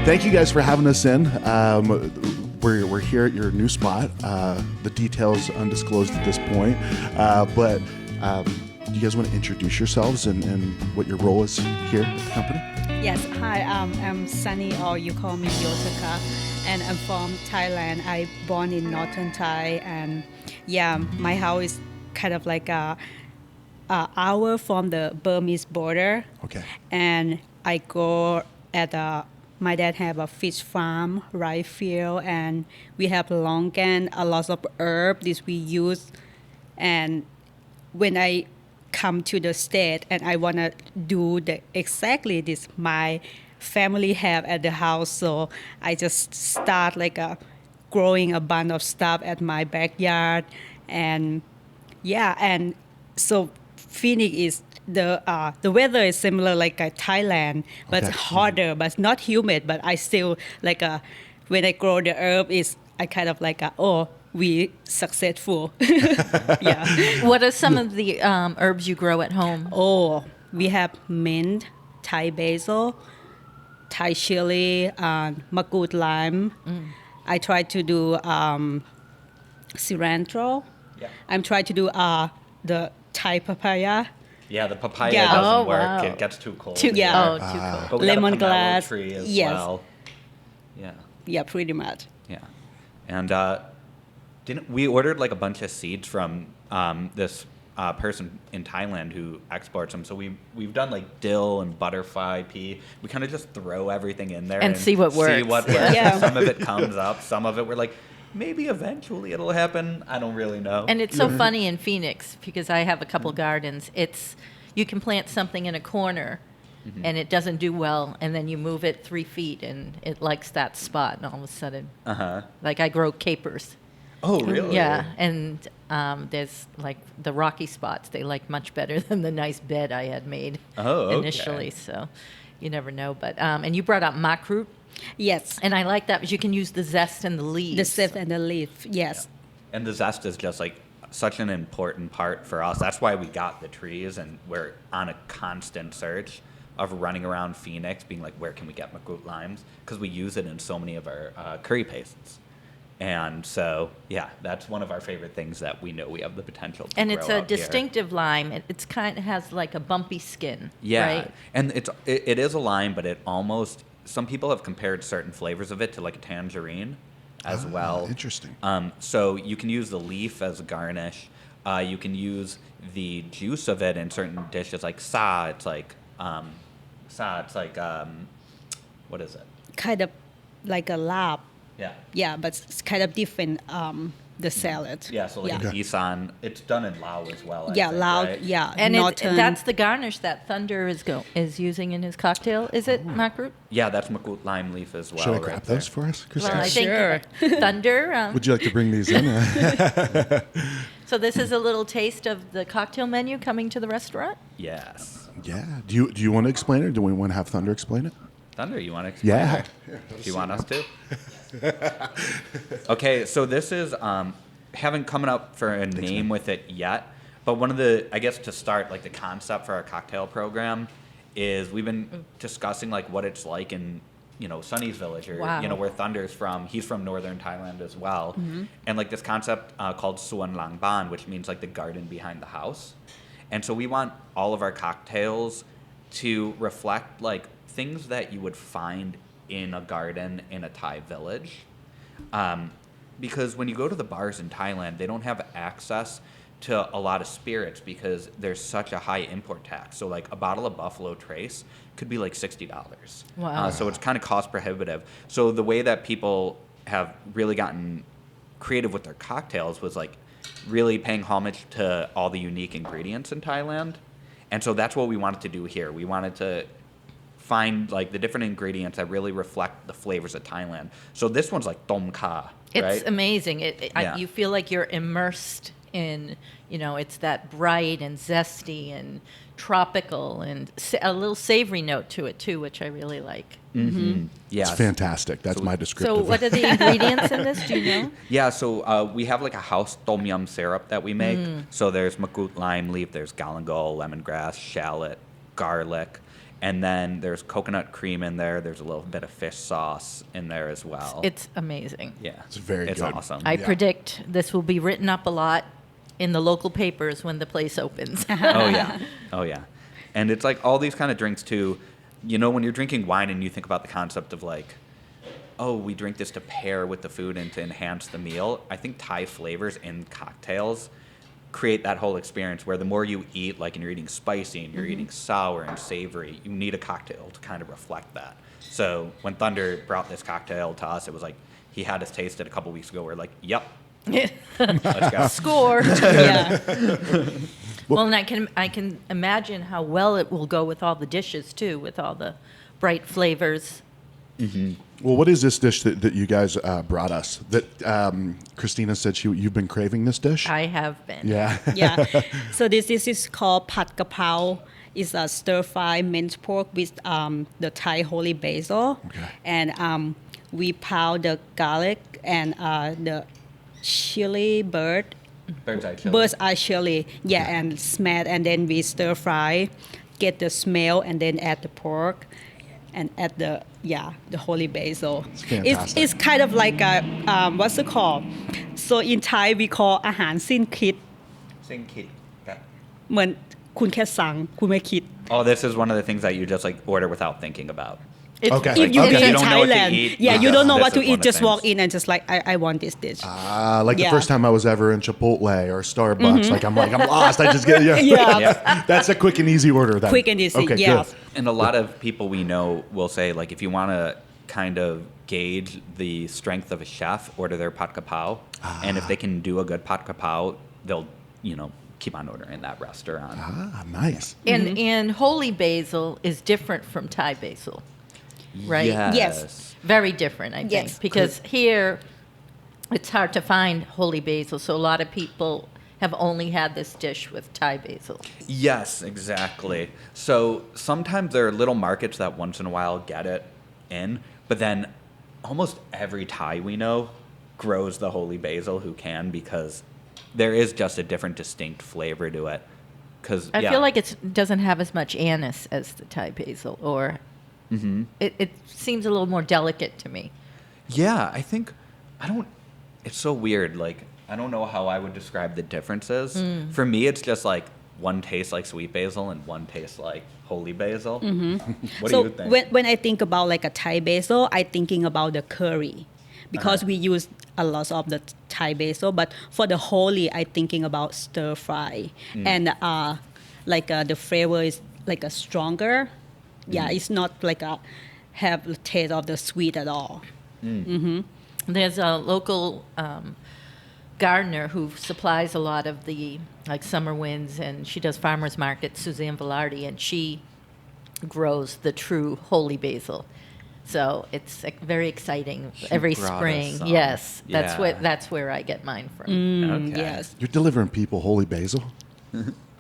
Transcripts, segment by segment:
Thank you guys for having us in. We're here at your new spot. The details undisclosed at this point. But do you guys want to introduce yourselves and what your role is here at the company? Yes, hi, I'm Sunny, or you call me Yotaka, and I'm from Thailand. I born in northern Thai, and yeah, my house is kind of like a hour from the Burmese border. Okay. And I go at my dad have a fish farm, rice field, and we have longan, a lot of herb this we use. And when I come to the state and I want to do exactly this my family have at the house, so I just start like growing a bunch of stuff at my backyard. And yeah, and so Phoenix is the weather is similar like Thailand, but Okay. hotter, but not humid. But I still like when I grow the herb is I kind of like we successful. Yeah. What are some of the herbs you grow at home? Oh, we have mint, Thai basil, Thai chili, magut lime. I try to do cilantro. Yeah. I'm trying to do the Thai papaya. Yeah, the papaya Yeah. doesn't Oh, work. wow. It gets too cold. Too- yeah. Oh, too cool. But we got a pomelo Lemongrass, tree as yes. well. Yeah, Yeah, pretty much. yeah. And didn't we ordered like a bunch of seeds from this person in Thailand who exports them. So we've done like dill and butterfly pea. We kind of just throw everything in there And see what See works. what Yeah. works. Yeah. Some of it comes up. Some of it we're like, maybe eventually it'll happen. I don't really know. And it's so funny in Phoenix because I have a couple gardens. You can plant something in a corner and it doesn't do well, and then you move it 3 feet and it likes that spot, and all of a sudden, like I grow capers. Oh, really? Yeah, and there's like the rocky spots. They like much better than the nice bed I had made Oh, okay. initially. So you never know. But and you brought up makrut, Yes. and I like that because you can use the zest and the leaves. The sip and the leaf. Yes. And the zest is just like such an important part for us. That's why we got the trees, and we're on a constant search of running around Phoenix, being like, where can we get makrut limes? Because we use it in so many of our curry pastes. And so, yeah, that's one of our favorite things that we know we have the potential to And grow it's a out here. distinctive lime. It's kind of has like a bumpy skin. Yeah, Right? and it is a lime, but it almost, some people have compared certain flavors of it to like a tangerine as well. Interesting. So you can use the leaf as a garnish. You can use the juice of it in certain dishes, like sa. It's like what is it? Kind of like a lab. Yeah. Yeah, but it's kind of different. The salad. Yeah. So like yeah. an isan. It's done in Lao as well. I Yeah, think, loud. right? Yeah, And northern. that's the garnish that Thunder is using in his cocktail. Is it makrut? Yeah, that's makrut lime leaf as well. Should I right grab there. those for us, Well, Christina? I think Sure. Thunder. Would you like to bring these in? So this is a little taste of the cocktail menu coming to the restaurant. Yes. Yeah. Do you want to explain it? Or do we want to have Thunder explain it? Thunder, you want to explain Yeah. it? Do you want us to? Okay, so this is haven't come up for a name with it yet, but one of the, I guess to start, like the concept for our cocktail program is we've been discussing like what it's like in, Sunny's village, or Wow. where Thunder's from. He's from northern Thailand as well, and like this concept called Suan Lang Ban, which means like the garden behind the house. And so we want all of our cocktails to reflect like things that you would find in a garden in a Thai village. Because when you go to the bars in Thailand, they don't have access to a lot of spirits because there's such a high import tax. So like a bottle of Buffalo Trace could be like $60. Wow. So it's kind of cost prohibitive. So the way that people have really gotten creative with their cocktails was like really paying homage to all the unique ingredients in Thailand. And so that's what we wanted to do here. We wanted to find like the different ingredients that really reflect the flavors of Thailand. So this one's like tom kha, It's right? amazing. Yeah. You feel like you're immersed in, it's that bright and zesty and tropical and a little savory note to it too, which I really like. Yes. It's fantastic. That's my So descriptive. what are the ingredients in this? Do you know? Yeah, so we have like a house tom yum syrup that we make. So there's makrut lime leaf, there's galangal, lemongrass, shallot, garlic, And then there's coconut cream in there. There's a little bit of fish sauce in there as well. It's amazing. Yeah. It's very It's good. awesome. I Yeah. predict this will be written up a lot in the local papers when the place opens. Oh, yeah. Oh, yeah. And it's like all these kind of drinks, too. You know, when you're drinking wine and you think about the concept of like, oh, we drink this to pair with the food and to enhance the meal, I think Thai flavors in cocktails create that whole experience where the more you eat, like, and you're eating spicy and you're eating sour and savory, you need a cocktail to kind of reflect that. So when Thunder brought this cocktail to us, it was like he had us taste it a couple weeks ago. We're like, yep, let's go. Score. Yeah. Well, and I can imagine how well it will go with all the dishes too, with all the bright flavors. Well, what is this dish that you guys brought us? That Christina said you've been craving this dish? I have been. Yeah. Yeah. So this is called Pad Kapao. It's a stir-fry minced pork with the Thai holy basil. Okay. And we pound the garlic and the chili bird's eye chili. Yeah, and smash, and then we stir-fry, get the smell, and then add the pork. And add the holy basil. It's fantastic. It's kind of like a what's it called? So in Thai we call อาหารสิ้นคิด Sing kid. เหมือนคุณแค่สั่งคุณไม่คิด Oh, this is one of the things that you just like order without thinking about. It's- Okay. If you Okay. be You in don't know what to Thailand, eat. yeah, you don't know This what to is eat. one of the Just walk things. in and just like I want this dish. Like the Yeah. first time I was ever in Chipotle or Starbucks, I'm lost. I just get Yeah. That's a quick and easy order. Then. Quick and easy, Okay, yeah. good. And a lot of people we know will say, like, if you want to kind of gauge the strength of a chef, order their pat kapao. And if they can do a good pat kapao, they'll, keep on ordering that restaurant. Ah, nice. and holy basil is different from Thai basil, right? Yes. Very different, I think, Yes. because here it's hard to find holy basil, so a lot of people have only had this dish with Thai basil. Yes, exactly. So sometimes there are little markets that once in a while get it in, but then almost every Thai we know grows the holy basil who can, because there is just a different distinct flavor to it. I feel like it doesn't have as much anise as the Thai basil, or it seems a little more delicate to me. Yeah, I think it's so weird. Like, I don't know how I would describe the differences. For me, it's just like one tastes like sweet basil and one tastes like holy basil. What So do you think? when I think about like a Thai basil, I thinking about the curry, because we use a lot of the Thai basil. But for the holy, I thinking about stir fry, and the flavor is like a stronger. Yeah, it's not like a have the taste of the sweet at all. There's a local gardener who supplies a lot of the like summer winds, and she does farmers markets, Suzanne Velarde, and she grows the true holy basil. So it's very exciting every brought us spring. some. Yes, Yeah. that's where I get mine from. Okay. Yes. You're delivering people holy basil?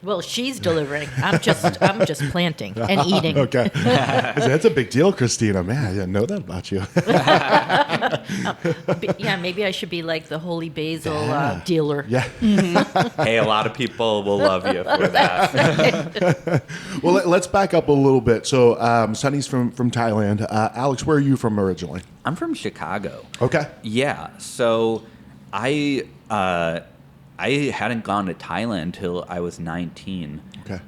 Well, she's delivering. I'm just planting and eating. Okay. That's a big deal, Christina. Man, I didn't know that about you. Yeah, maybe I should be like the holy basil dealer. Yeah. Hey, a lot of people will love you for that. Well, let's back up a little bit. So, Sunny's from Thailand. Alex, where are you from originally? I'm from Chicago. Okay. Yeah, so I hadn't gone to Thailand till I was 19. Okay.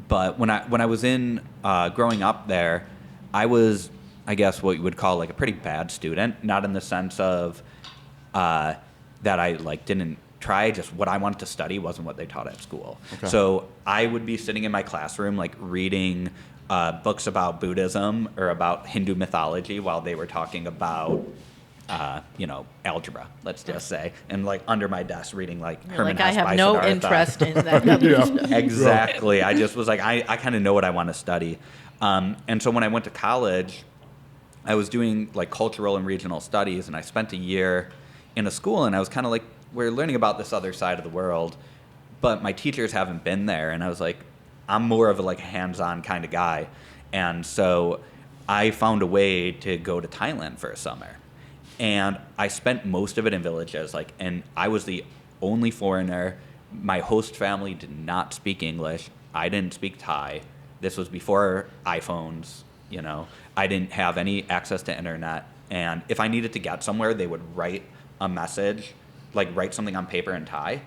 But when I was growing up there, I was, I guess, what you would call like a pretty bad student. Not in the sense of that I like didn't try. Just what I wanted to study wasn't what they taught at school. Okay. So I would be sitting in my classroom like reading books about Buddhism or about Hindu mythology while they were talking about algebra, let's just say, and like under my desk reading like Herman Like I Hesse have by no Siddhartha. interest in that. other Yeah. stuff. Exactly. I just was like, I kind of know what I want to study. And so when I went to college, I was doing like cultural and regional studies, and I spent a year in a school, and I was kind of like, we're learning about this other side of the world, but my teachers haven't been there. And I was like, I'm more of a like hands-on kind of guy. And so I found a way to go to Thailand for a summer. And I spent most of it in villages, and I was the only foreigner. My host family did not speak English. I didn't speak Thai. This was before iPhones, you know. I didn't have any access to internet. And if I needed to get somewhere, they would write a message, like write something on paper and tie,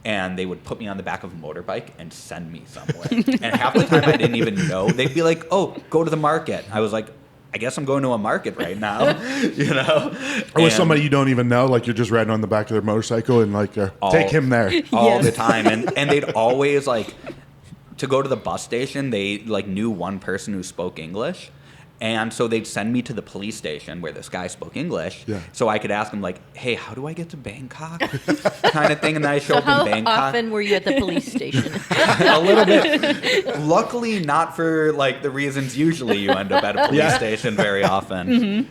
and they would put me on the back of a motorbike and send me somewhere. And half the time I didn't even know. They'd be like, oh, go to the market. I was like, I guess I'm going to a market right now, you know? Or with somebody you don't even know, like you're just riding on the back of their motorcycle and like, take him there. All the time. And they'd always like, to go to the bus station, they like knew one person who spoke English. And so they'd send me to the police station where this guy spoke English, so I could ask him, like, hey, how do I get to Bangkok? Kind of thing. And then I show up in Bangkok. How often were you at the police station? A little bit. Luckily, not for, like, the reasons usually you end up at a police station very often.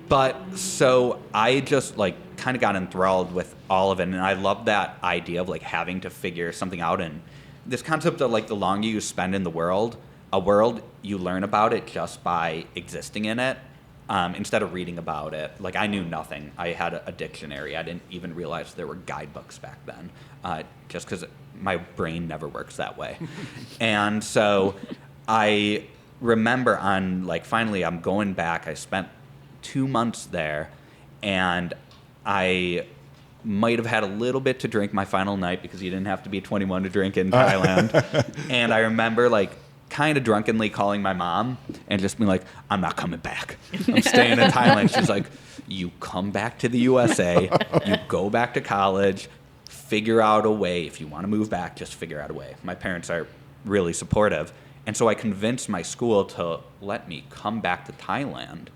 But so I just, like, kind of got enthralled with all of it. And I love that idea of, like, having to figure something out. And this concept of, like, the longer you spend in the world, a world, you learn about it just by existing in it, instead of reading about it. Like, I knew nothing. I had a dictionary. I didn't even realize there were guidebooks back then, just because my brain never works that way. And so I remember finally I'm going back. I spent 2 months there, and I might have had a little bit to drink my final night because you didn't have to be 21 to drink in Thailand. And I remember, like, kind of drunkenly calling my mom and just being like, I'm not coming back. I'm staying in Thailand. She's like, you come back to the USA, you go back to college, figure out a way. If you want to move back, just figure out a way. My parents are really supportive. And so I convinced my school to let me come back to Thailand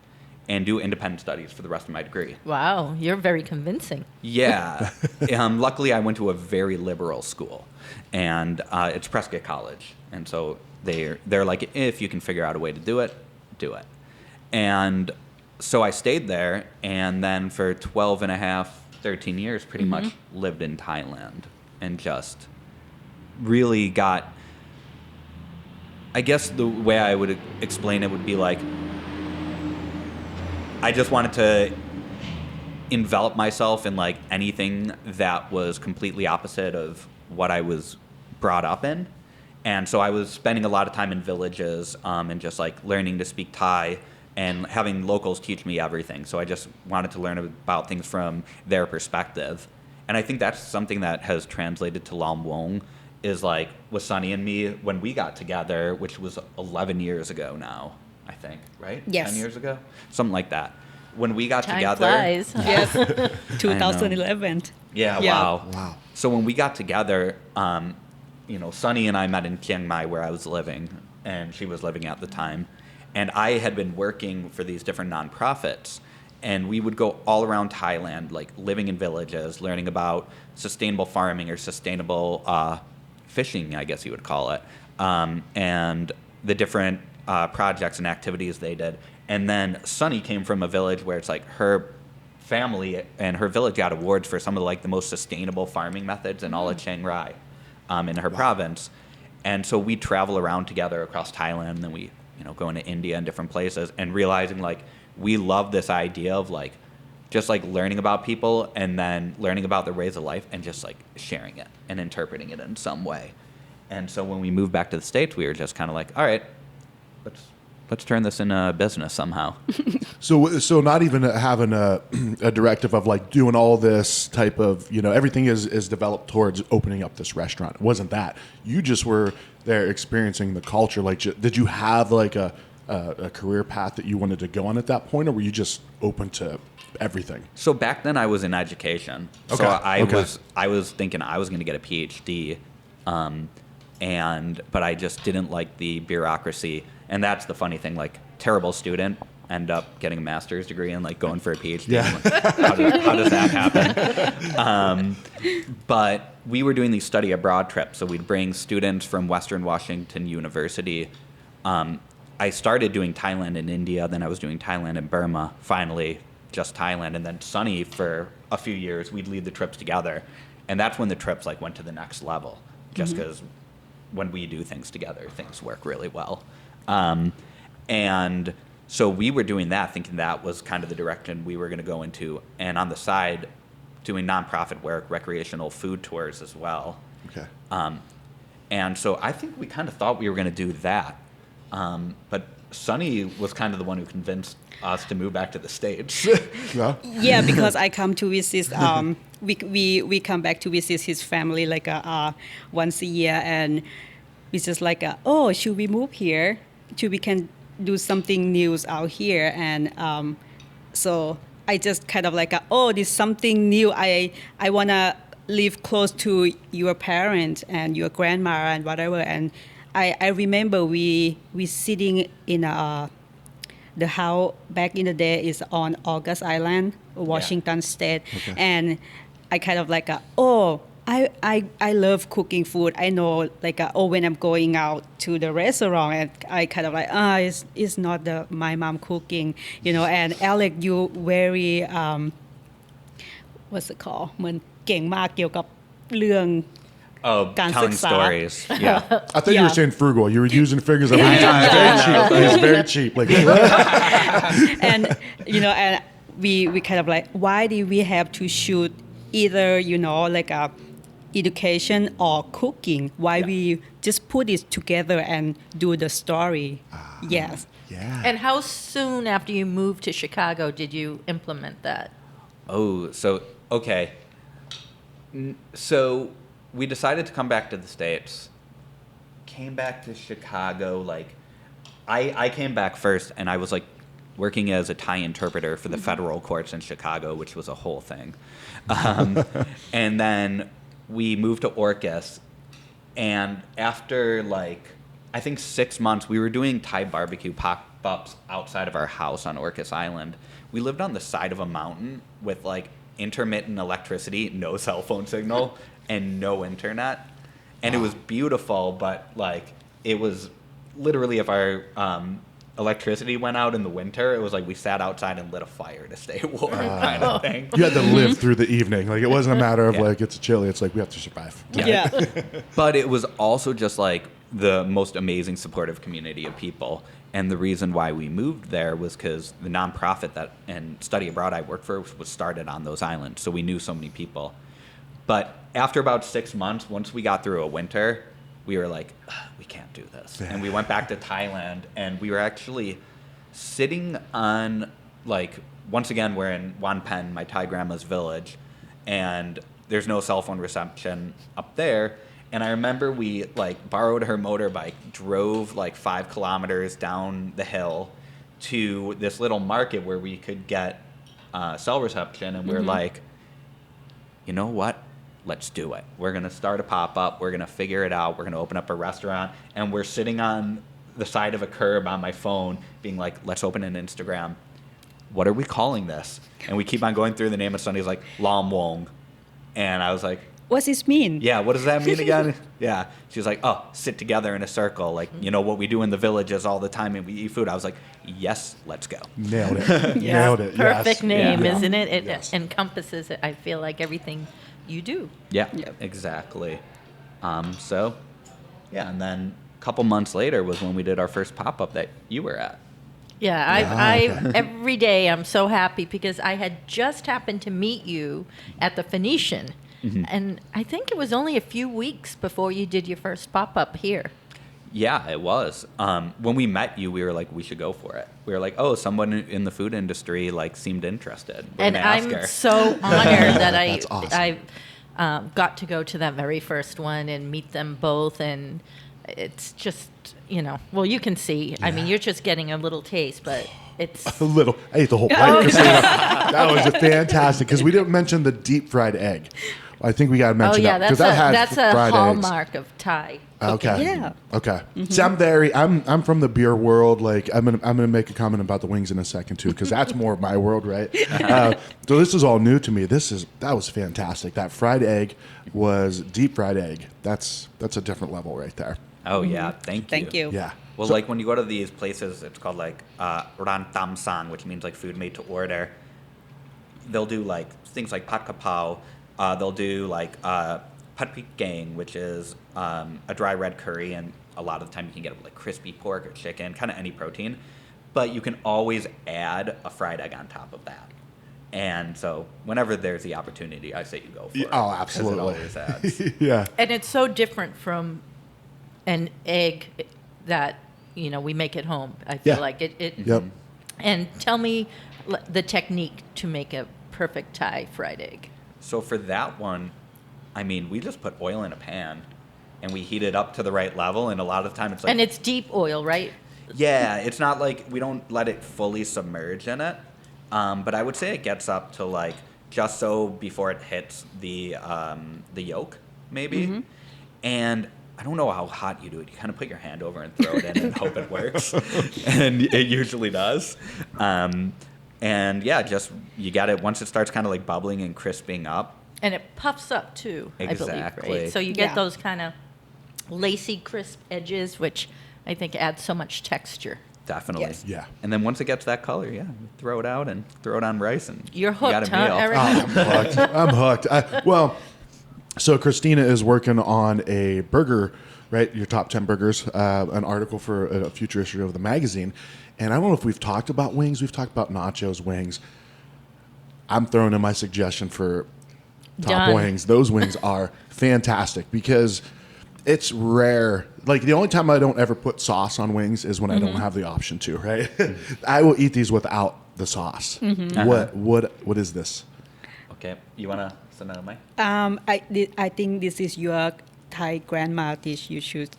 and do independent studies for the rest of my degree. Wow, you're very convincing. Yeah. Luckily, I went to a very liberal school, and it's Prescott College. And so they're like, if you can figure out a way to do it, do it. And so I stayed there, and then for 12 and a half, 13 years, pretty much lived in Thailand and just really got, I guess the way I would explain it would be like, I just wanted to envelop myself in like anything that was completely opposite of what I was brought up in. And so I was spending a lot of time in villages, and just like learning to speak Thai and having locals teach me everything. So I just wanted to learn about things from their perspective. And I think that's something that has translated to Lom Wong, is like with Sunny and me when we got together, which was 11 years ago now, I think, right? Yes. 10 years ago? Something like that. When we got Time together. flies. Yes, 2011. Yeah, Yeah. wow. So when we got together, Sunny and I met in Chiang Mai where I was living, and she was living at the time. And I had been working for these different nonprofits, and we would go all around Thailand, like living in villages, learning about sustainable farming or sustainable fishing, I guess you would call it, and the different projects and activities they did. And then Sunny came from a village where it's like her family and her village got awards for some of the most sustainable farming methods in all of Chiang Rai, in her province. And so we travel around together across Thailand, and then we go into India and different places, and realizing we love this idea of just learning about people and then learning about their ways of life and just sharing it and interpreting it in some way. And so when we moved back to the States, we were just kind of like, all right, let's turn this into business somehow. So not even having a directive of doing all this type of, everything is developed towards opening up this restaurant. It wasn't that. You just were there experiencing the culture. Did you have a career path that you wanted to go on at that point, or were you just open to everything? So back then I was in education. Okay. So I was thinking I was going to get a PhD, but I just didn't like the bureaucracy. And that's the funny thing, terrible student, end up getting a master's degree and going for a PhD. Yeah. How does that happen? But we were doing these study abroad trips. So we'd bring students from Western Washington University. I started doing Thailand and India, then I was doing Thailand and Burma, finally just Thailand. And then Sunny, for a few years, we'd lead the trips together. And that's when the trips went to the next level, just because when we do things together, things work really well. And so we were doing that, thinking that was kind of the direction we were going to go into. And on the side, doing nonprofit work, recreational food tours as well. Okay. And so I think we kind of thought we were going to do that. But Sunny was kind of the one who convinced us to move back to the States. Yeah. Yeah, because I come to visit. We come back to visit his family like once a year, and we just like, oh, should we move here? Should we can do something new out here? And so I just kind of like, oh, this something new. I wanna live close to your parents and your grandma and whatever. And I remember we sitting in the house back in the day is on August Island, Washington State, and I kind of like, oh, I love cooking food. I know like, oh, when I'm going out to the restaurant, and I kind of like, it's not my mom cooking, you know. And Alec, you very what's it called? เหมือนเก่งมากเกี่ยวกับเรื่อง Oh, การ telling ศึกษา stories. Yeah. I thought you were Yeah. saying frugal. You were using figures. Like, it's very cheap. It's very cheap. Like, And you know, and we kind of like, why did we have to shoot either, you know, like education or cooking? Why we just put it together and do the story? Yes. yeah. And how soon after you moved to Chicago did you implement that? Oh, so, okay. So we decided to come back to the States. Came back to Chicago, like, I came back first, and I was, like, working as a Thai interpreter for the federal courts in Chicago, which was a whole thing. And then we moved to Orcas, and after, like, I think 6 months, we were doing Thai barbecue pop-ups outside of our house on Orcas Island. We lived on the side of a mountain with, like, intermittent electricity, no cell phone signal, and no internet. And it was beautiful, but, like, it was literally if our electricity went out in the winter, it was like we sat outside and lit a fire to stay warm kind of thing. You had to live through the evening. Like, it wasn't a matter of, Yeah. like, it's chilly. It's like, we have to survive. Yeah. But it was also just like the most amazing supportive community of people. And the reason why we moved there was because the nonprofit that and study abroad I worked for was started on those islands. So we knew so many people. But after about 6 months, once we got through a winter, we were like, we can't do this. And we went back to Thailand, and we were actually sitting on, like, once again, we're in Wanpen, my Thai grandma's village, and there's no cell phone reception up there. And I remember we, like, borrowed her motorbike, drove, like, 5 kilometers down the hill to this little market where we could get cell reception, and we're like, you know what? Let's do it. We're going to start a pop-up. We're going to figure it out. We're going to open up a restaurant. And we're sitting on the side of a curb on my phone being like, let's open an Instagram. What are we calling this? And we keep on going through the name of Sunny's like, Lom Wong. And I was like, What's this mean? yeah, what does that mean again? Yeah. She was like, oh, sit together in a circle. Like, you know what we do in the villages all the time and we eat food. I was like, yes, let's go. Nailed it. Yeah. Nailed it. Perfect yes. name, Yeah. isn't it? It Yes. encompasses, I feel like, everything you do. Yeah, Yep. exactly. So, yeah, and then a couple months later was when we did our first pop-up that you were at. Yeah, every day I'm so happy because I had just happened to meet you at the Phoenician. And I think it was only a few weeks before you did your first pop-up here. Yeah, it was. When we met you, we were like, we should go for it. We were like, oh, someone in the food industry like seemed interested. We're And gonna ask I'm her. so honored that That's awesome. I got to go to that very first one and meet them both. And it's just, you know, well, you can see. I mean, you're just getting a little taste, but it's... A little. I ate the whole plate, Christina. That was fantastic. Because we didn't mention the deep fried egg. I think we got to Oh, mention yeah, that. 'cause that's a fried eggs. hallmark of Thai. Okay. Yeah. Okay. See, I'm from the beer world. Like, I'm gonna make a comment about the wings in a second too, because that's more of my world, right? So this is all new to me. That was fantastic. That fried egg was deep fried egg. That's a different level right there. Oh, yeah, thank you. Thank you. Yeah. Well, So- like when you go to these places, it's called like ran tam sang, which means like food made to order. They'll do like things like pat kapao. They'll do like pat pik gang, which is a dry red curry, and a lot of the time you can get like crispy pork or chicken, kind of any protein. But you can always add a fried egg on top of that. And so whenever there's the opportunity, I say you go for it. Oh, 'cause absolutely. It always adds. Yeah. And it's so different from an egg that, we make at home. I feel Yeah. like it. Yep. And tell me the technique to make a perfect Thai fried egg. So for that one, I mean, we just put oil in a pan and we heat it up to the right level. And a lot of the time it's like... And it's deep oil, right? Yeah, it's not like we don't let it fully submerge in it. But I would say it gets up to like just so before it hits the yolk, maybe. And I don't know how hot you do it. You kind of put your hand over and throw it in and hope it works. And it usually does. And yeah, just you got it once it starts kind of like bubbling and crisping up. And it puffs up too, I believe, Exactly. right? So you get Yeah. those kind of lacy, crisp edges, which I think adds so much texture. Definitely. Yes. Yeah. And then once it gets that color, yeah, throw it out and throw it on rice and You're you got hooked, a huh, meal. Eric? I'm hooked. I'm hooked. Well, so Christina is working on a burger, right? Your top 10 burgers, an article for a future issue of the magazine. And I don't know if we've talked about wings. We've talked about nachos, wings. I'm throwing in my suggestion for top Done. wings. Those wings are fantastic because it's rare. Like the only time I don't ever put sauce on wings is when I don't have the option to, right? I will eat these without the sauce. What is this? Okay, you want to send that on my? I think this is your Thai grandma dish. You should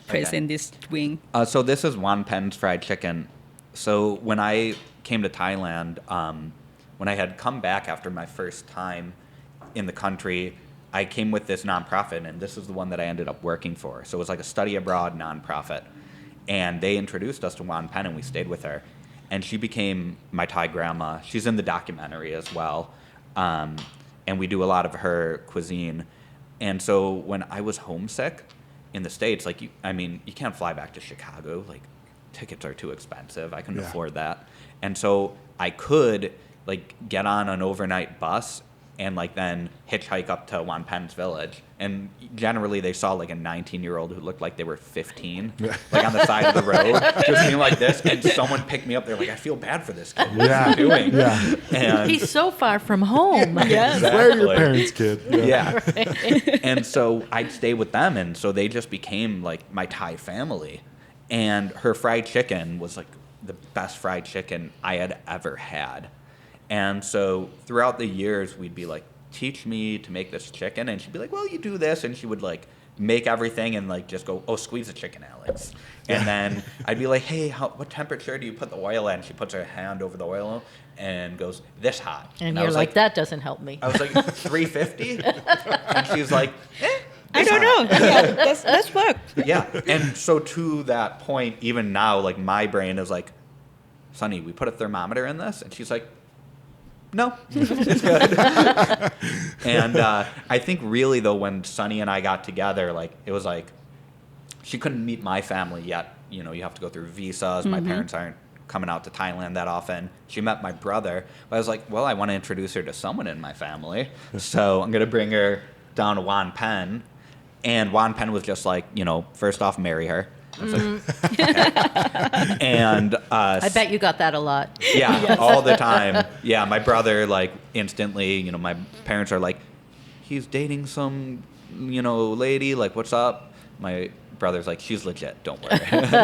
present this wing. So this is Wan Pen's fried chicken. So when I came to Thailand, when I had come back after my first time in the country, I came with this nonprofit, and this is the one that I ended up working for. So it was like a study abroad nonprofit. And they introduced us to Wan Pen, and we stayed with her. And she became my Thai grandma. She's in the documentary as well. And we do a lot of her cuisine. And so when I was homesick in the States, like, you can't fly back to Chicago. Like, tickets are too expensive. I couldn't Yeah. afford that. And so I could, like, get on an overnight bus and, like, then hitchhike up to Wan Pen's village. And generally they saw, like, a 19-year-old who looked like they were 15, like, on the side of the road, just being like this. And someone picked me up. They're like, I feel bad for this kid. What's he doing? Yeah. And He's so far from home. Yes. Where are your Exactly. parents, kid? Yeah. And so I'd stay with them, and so they just became like my Thai family. And her fried chicken was like the best fried chicken I had ever had. And so throughout the years, we'd be like, teach me to make this chicken. And she'd be like, well, you do this. And she would like make everything and like just go, oh, squeeze the chicken, Alex. And then I'd be like, hey, what temperature do you put the oil at? And she puts her hand over the oil and goes, this hot. And I you're was like, that doesn't help me. I was like, 350? And she was like, I don't know. Yeah, that's work. yeah. And so to that point, even now, like my brain is like, Sonny, we put a thermometer in this? And she's like, no, it's good. And I think really though, when Sonny and I got together, like it was like, she couldn't meet my family yet. You know, you have to go through visas. My parents aren't coming out to Thailand that often. She met my brother. But I was like, well, I want to introduce her to someone in my family. So I'm going to bring her down to Wan Pen. And Wan Pen was just like, first off, marry her. I was like, okay. And I bet you got that a lot. yeah, all the time. Yeah, my brother, like, instantly, my parents are like, he's dating some, lady, like, what's up? My brother's like, she's legit, don't worry.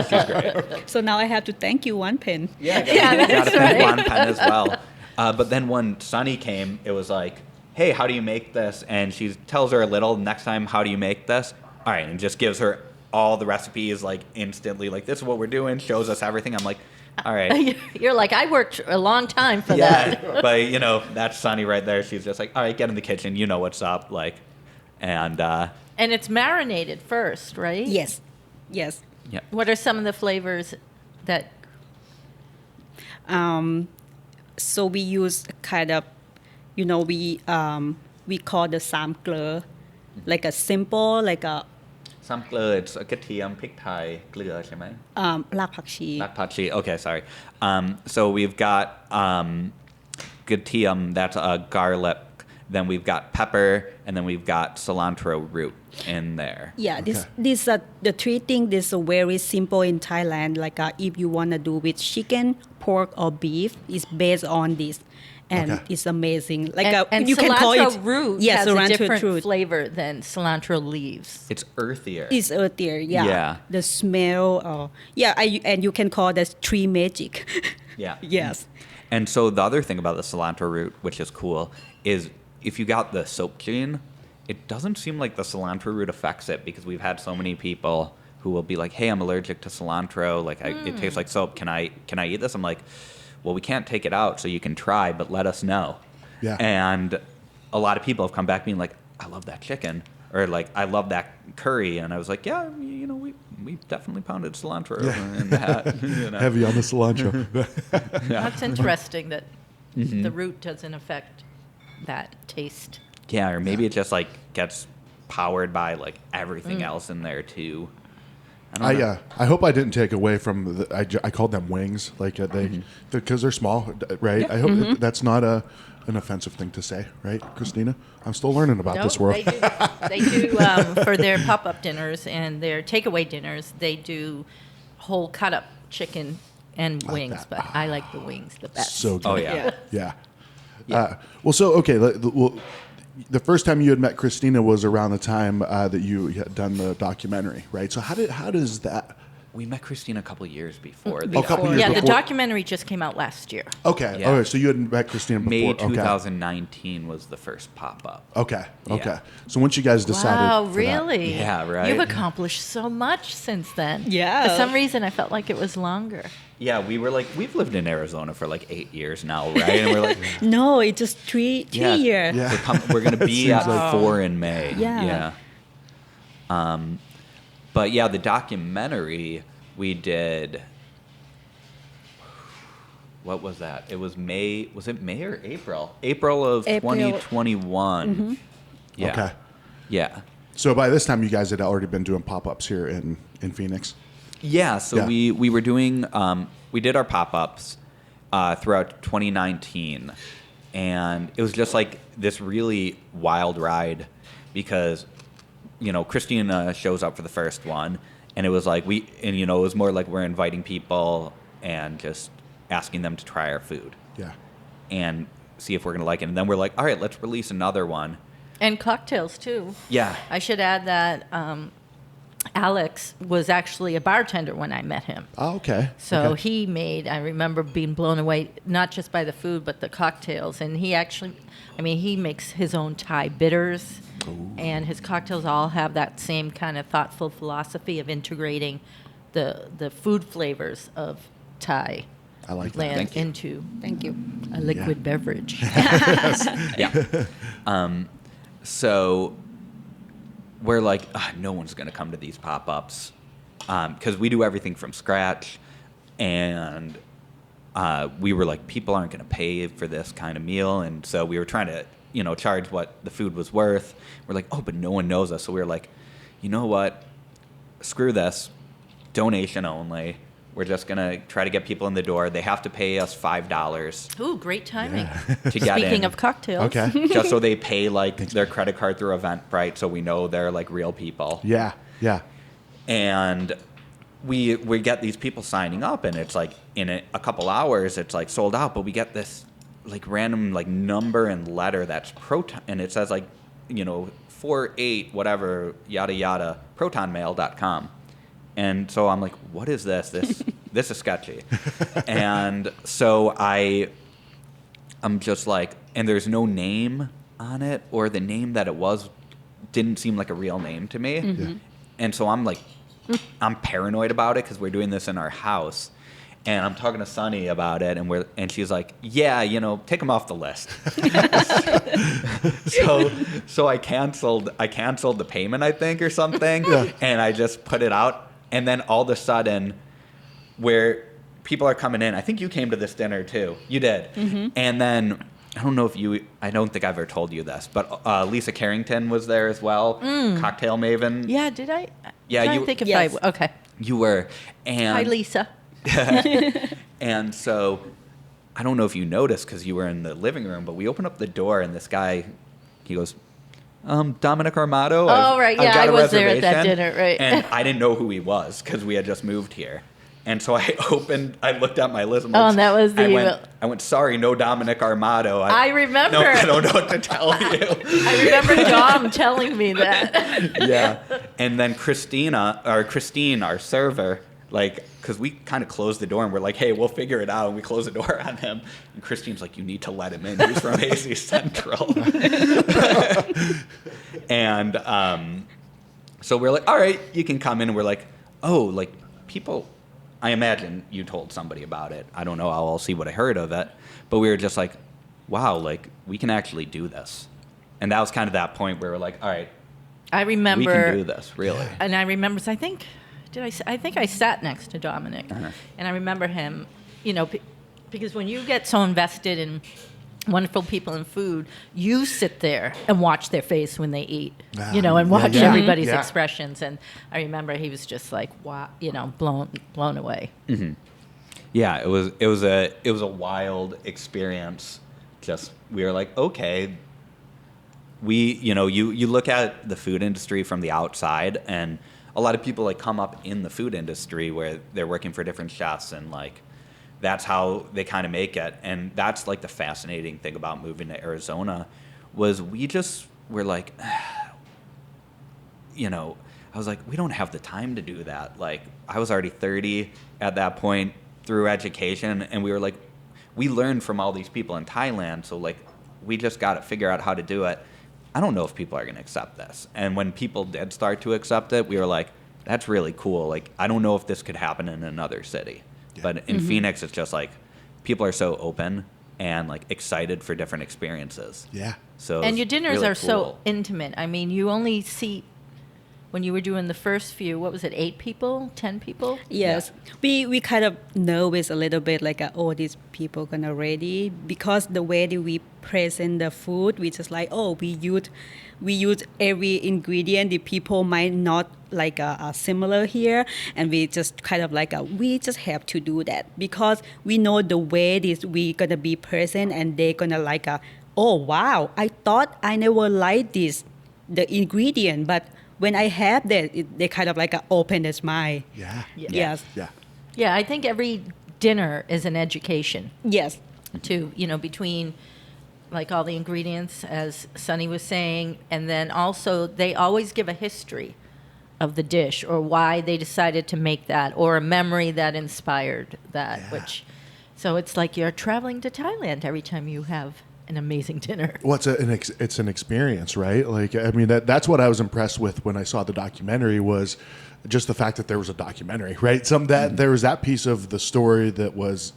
She's great. So now I have to thank you, One Pen. Yeah, that's gotta thank right. Wan Pen as well. But then when Sonny came, it was like, hey, how do you make this? And she tells her a little, next time, how do you make this? All right, and just gives her all the recipes, like, instantly, like, this is what we're doing, shows us everything. I'm like, all right. You're like, I worked a long time for Yeah, that. but, that's Sonny right there. She's just like, all right, get in the kitchen. You know what's up, like, and, And it's marinated first, right? Yes. yeah. What are some of the flavors that... So we use kind of, we call the sam gle, like a simple, like a ซัมเกลือ it's กระเทียมพริกไทยเกลือใช่ไหม รากผักชี Not pachi. Okay, sorry. So we've got gatium, that's a garlic. Then we've got pepper, and then we've got cilantro root in there. Yeah, this the three things. This is very simple in Thailand. Like if you wanna do with chicken, pork, or beef, it's based on this. and Okay. it's amazing. Like and you can cilantro call it root yes, has a cilantro different root. flavor than cilantro leaves. It's earthier. It's earthier, yeah. Yeah. The smell, and you can call that tree magic. Yeah. Yes. And so the other thing about the cilantro root, which is cool, is if you got the soap gene, it doesn't seem like the cilantro root affects it, because we've had so many people who will be like, "Hey, I'm allergic to cilantro. Like, it tastes like soap. Can I eat this?" I'm like, "Well, we can't take it out, so you can try, but let us know." Yeah. And a lot of people have come back being like, "I love that chicken," or like, "I love that curry," and I was like, "Yeah, we definitely pounded cilantro in that." Heavy on the cilantro. That's interesting that the root doesn't affect that taste. Yeah, or maybe it just like gets powered by like everything else in there too. I don't know. I hope I didn't take away from I called them wings, like because they're small, right? Yeah. I hope that's not an offensive thing to say, right, Christina? I'm still learning about this world. They do for their pop-up dinners and their takeaway dinners, they do whole cut-up chicken and wings, that. but I like the wings the best. So good. Oh yeah. Yeah. Well, so okay. The first time you had met Christina was around the time that you had done the documentary, right? So how does that? We met Christina a couple of years before. A couple years Yeah, the before? documentary just came out last year. Okay. Yeah. Okay. So you had met Christina before. May Okay. 2019 was the first pop-up. Okay. Yeah. Okay. So once you guys decided, Wow, for that- really? Yeah, right. You've accomplished so much since then. Yeah. For some reason, I felt like it was longer. Yeah, we were like, we've lived in Arizona for like 8 years now, right? And we're like, No, it's just three yeah, years. Yeah. we're going to be Seems at like- 4 in May. Yeah. But yeah, the documentary we did. What was that? It was May. Was it May or April? April of April. 2021. Yeah. Okay. Yeah. So by this time, you guys had already been doing pop-ups here in Phoenix. Yeah, so Yeah. we were doing we did our pop-ups throughout 2019, and it was just like this really wild ride because Christina shows up for the first one, and it was like it was more like we're inviting people and just asking them to try our food Yeah. and see if we're gonna like it, and then we're like, all right, let's release another one. And cocktails, too. Yeah. I should add that Alex was actually a bartender when I met him. Oh, okay. So Okay. I remember being blown away, not just by the food, but the cocktails. And he makes his own Thai bitters. Ooh. And his cocktails all have that same kind of thoughtful philosophy of integrating the food flavors of Thai I like that. land Thank you. into Thank you. a liquid beverage. Yeah. So we're like, no one's going to come to these pop-ups because we do everything from scratch. And we were like, people aren't going to pay for this kind of meal. And so we were trying to, charge what the food was worth. We're like, oh, but no one knows us. So we were like, you know what? Screw this. Donation only. We're just going to try to get people in the door. They have to pay us $5 Ooh, great timing. to get in. Speaking of cocktails. Okay. Just so they pay like their credit card through Eventbrite, so we know they're like real people. Yeah. Yeah. And we get these people signing up, and it's like in a couple hours, it's like sold out. But we get this like random like number and letter that's proton, and it says like 48 whatever yada yada protonmail.com. And so I'm like, what is this? This is sketchy. And so I'm just like, and there's no name on it, or the name that it was didn't seem like a real name to me. Yeah. And so I'm like, I'm paranoid about it because we're doing this in our house. And I'm talking to Sunny about it, and she's like, yeah, take them off the list. So I canceled the payment, I think, or something. Yeah. And I just put it out. And then all of a sudden, where people are coming in, I think you came to this dinner too. You did. Mm-hmm. And then, I don't think I've ever told you this, but Lisa Carrington was there as well, cocktail maven. Yeah, did I? Yeah, I'm trying you- to think if Yes. okay. You were. And Hi, Lisa. And so, I don't know if you noticed because you were in the living room, but we opened up the door and this guy, he goes, Dominic Armato. Oh, right. I've Yeah, got I a was there at that reservation." dinner, right. And I didn't know who he was because we had just moved here. And so I looked at my list. I'm Oh, like, and that was I went, sorry, no Dominic Armato. I remember. No, I don't know what to tell you. I remember Dom telling me that. Yeah. And then Christine, our server, like, because we kind of closed the door and we're like, hey, we'll figure it out. And we closed the door on him. And Christine's like, you need to let him in. He's from AC Central. And so we're like, all right, you can come in. And we're like, oh, like, people, I imagine you told somebody about it. I don't know. I'll see what I heard of it. But we were just like, wow, like, we can actually do this. And that was kind of that point where we're like, all right, I remember. we can do this, really. And I remember, I think I sat next to Dominic, Uh-huh. and I remember him, because when you get so invested in wonderful people and food, you sit there and watch their face when they eat, and watch everybody's expressions. And I remember he was just like, wow, blown away. Mm-hmm. Yeah, it was a wild experience. Just we were like, okay, you look at the food industry from the outside, and a lot of people like come up in the food industry where they're working for different chefs, and like that's how they kind of make it. And that's like the fascinating thing about moving to Arizona was we're like, I was like, we don't have the time to do that. Like I was already 30 at that point through education, and we were like, we learned from all these people in Thailand, so like we just got to figure out how to do it. I don't know if people are going to accept this. And when people did start to accept it, we were like, that's really cool. Like, I don't know if this could happen in another city. Yeah. But in Phoenix, it's just like people are so open and like excited for different experiences. Yeah. So and your dinners really are so cool. intimate. I mean, you only see, when you were doing the first few, what was it, 8 people, 10 people? Yes, we kind of nervous a little bit, like, these people gonna ready, because the way that we present the food, we just like, we use every ingredient. The people might not like similar here, and we just kind of like we just have to do that because we know the way this we gonna be present, and they gonna like, oh wow, I thought I never liked the ingredient, but when I have that, they kind of like open their mind. Yeah. Yes. Yeah. Yeah, I think every dinner is an education, Yes. too, between like all the ingredients, as Sunny was saying, and then also they always give a history of the dish or why they decided to make that or a memory that inspired that, so it's like you're traveling to Thailand every time you have an amazing dinner. Well, it's an experience, right? Like, I mean, that's what I was impressed with when I saw the documentary was just the fact that there was a documentary, right? There was that piece of the story that was,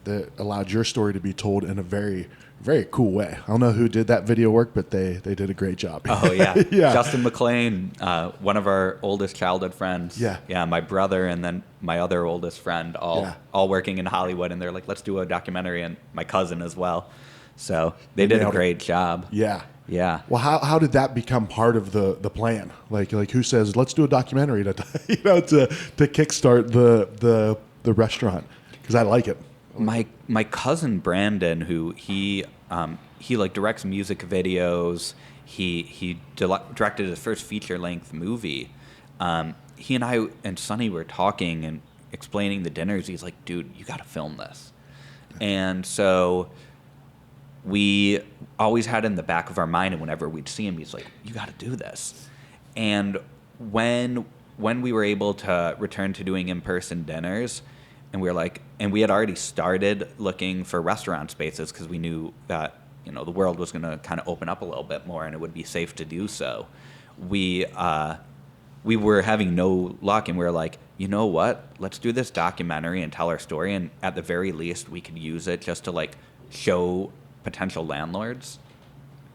that allowed your story to be told in a very, very cool way. I don't know who did that video work, but they did a great job. Oh yeah, Yeah. Justin McLean, one of our oldest childhood friends. Yeah. My brother and then my other oldest friend, all working in Hollywood, and they're like, let's do a documentary, and my cousin as well. So they did a great job. Yeah. Yeah. Well, how did that become part of the plan? Like who says let's do a documentary to kickstart the restaurant? Because I like it. My cousin Brandon, who he like directs music videos. He directed his first feature length movie. He and I and Sonny were talking and explaining the dinners. He's like, dude, you got to film this. And so we always had in the back of our mind, and whenever we'd see him, he's like, you got to do this. And when we were able to return to doing in-person dinners, and we were like, and we had already started looking for restaurant spaces because we knew that, the world was going to kind of open up a little bit more and it would be safe to do so. We were having no luck, and we were like, you know what? Let's do this documentary and tell our story, and at the very least, we could use it just to like show potential landlords,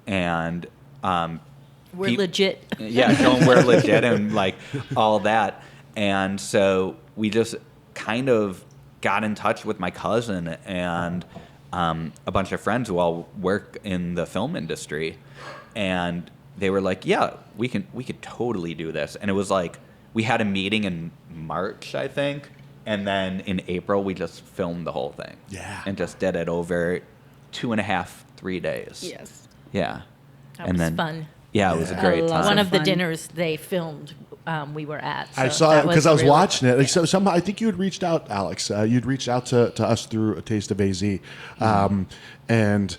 and we're legit. Yeah, show them we're legit and like all that. And so we just kind of got in touch with my cousin and a bunch of friends who all work in the film industry, and they were like, yeah, we could totally do this. And it was like we had a meeting in March, I think, and then in April we just filmed the whole thing. Yeah. And just did it over 2.5-3 days. Yes. Yeah. That was fun. Yeah, it was a great time. One of the fun. dinners they filmed we were at. I So saw that it because I was really- watching it. Like, so somehow, I think you had reached out, Alex. You'd reached out to us through A Taste of AZ, and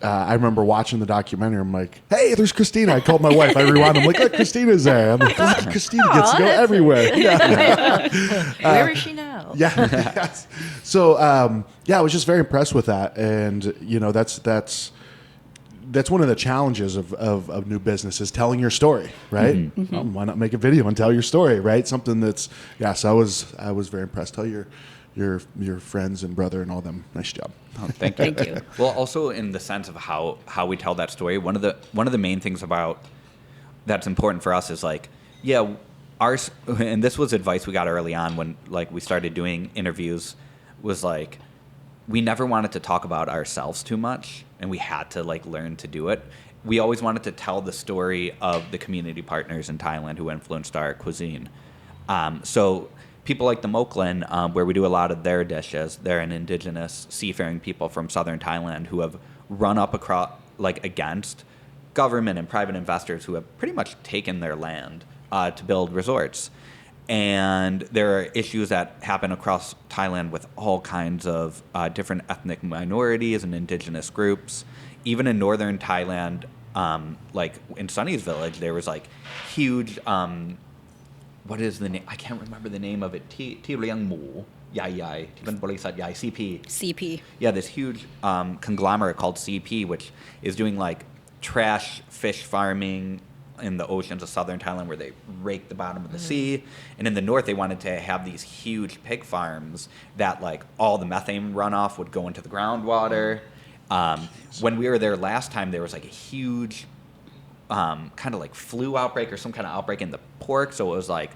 I remember watching the documentary. I'm like, "Hey, there's Christina." I called my wife. I rewound. I'm like, "Look, Christina's there." I'm like, "Look, Christina gets to go that's everywhere." Yeah. Where is she now? Yeah. Yes. So, I was just very impressed with that, and that's one of the challenges of new business is telling your story, right? Mm-hmm. Well, why not make a video and tell your story, right? Something that's So I was very impressed. Tell your friends and brother and all them. Nice job. Oh, thank you. Thank you. Well, also in the sense of how we tell that story, one of the main things about that's important for us is like, and this was advice we got early on when like we started doing interviews, was like we never wanted to talk about ourselves too much, and we had to like learn to do it. We always wanted to tell the story of the community partners in Thailand who influenced our cuisine. So people like the Moklan, where we do a lot of their dishes, they're an indigenous seafaring people from southern Thailand who have run up across like against government and private investors who have pretty much taken their land to build resorts. And there are issues that happen across Thailand with all kinds of different ethnic minorities and indigenous groups. Even in northern Thailand, like in Sunny's village, there was like huge, what is the name? I can't remember the name of it. Ti Liang Mu, Yai Yai, Tiban Borisat Yai, CP. CP. Yeah, this huge conglomerate called CP, which is doing like trash fish farming in the oceans of southern Thailand where they rake the bottom of the sea. And in the north, they wanted to have these huge pig farms that like all the methane runoff would go into the groundwater. When we were there last time, there was like a huge kind of like flu outbreak or some kind of outbreak in the pork. So it was like,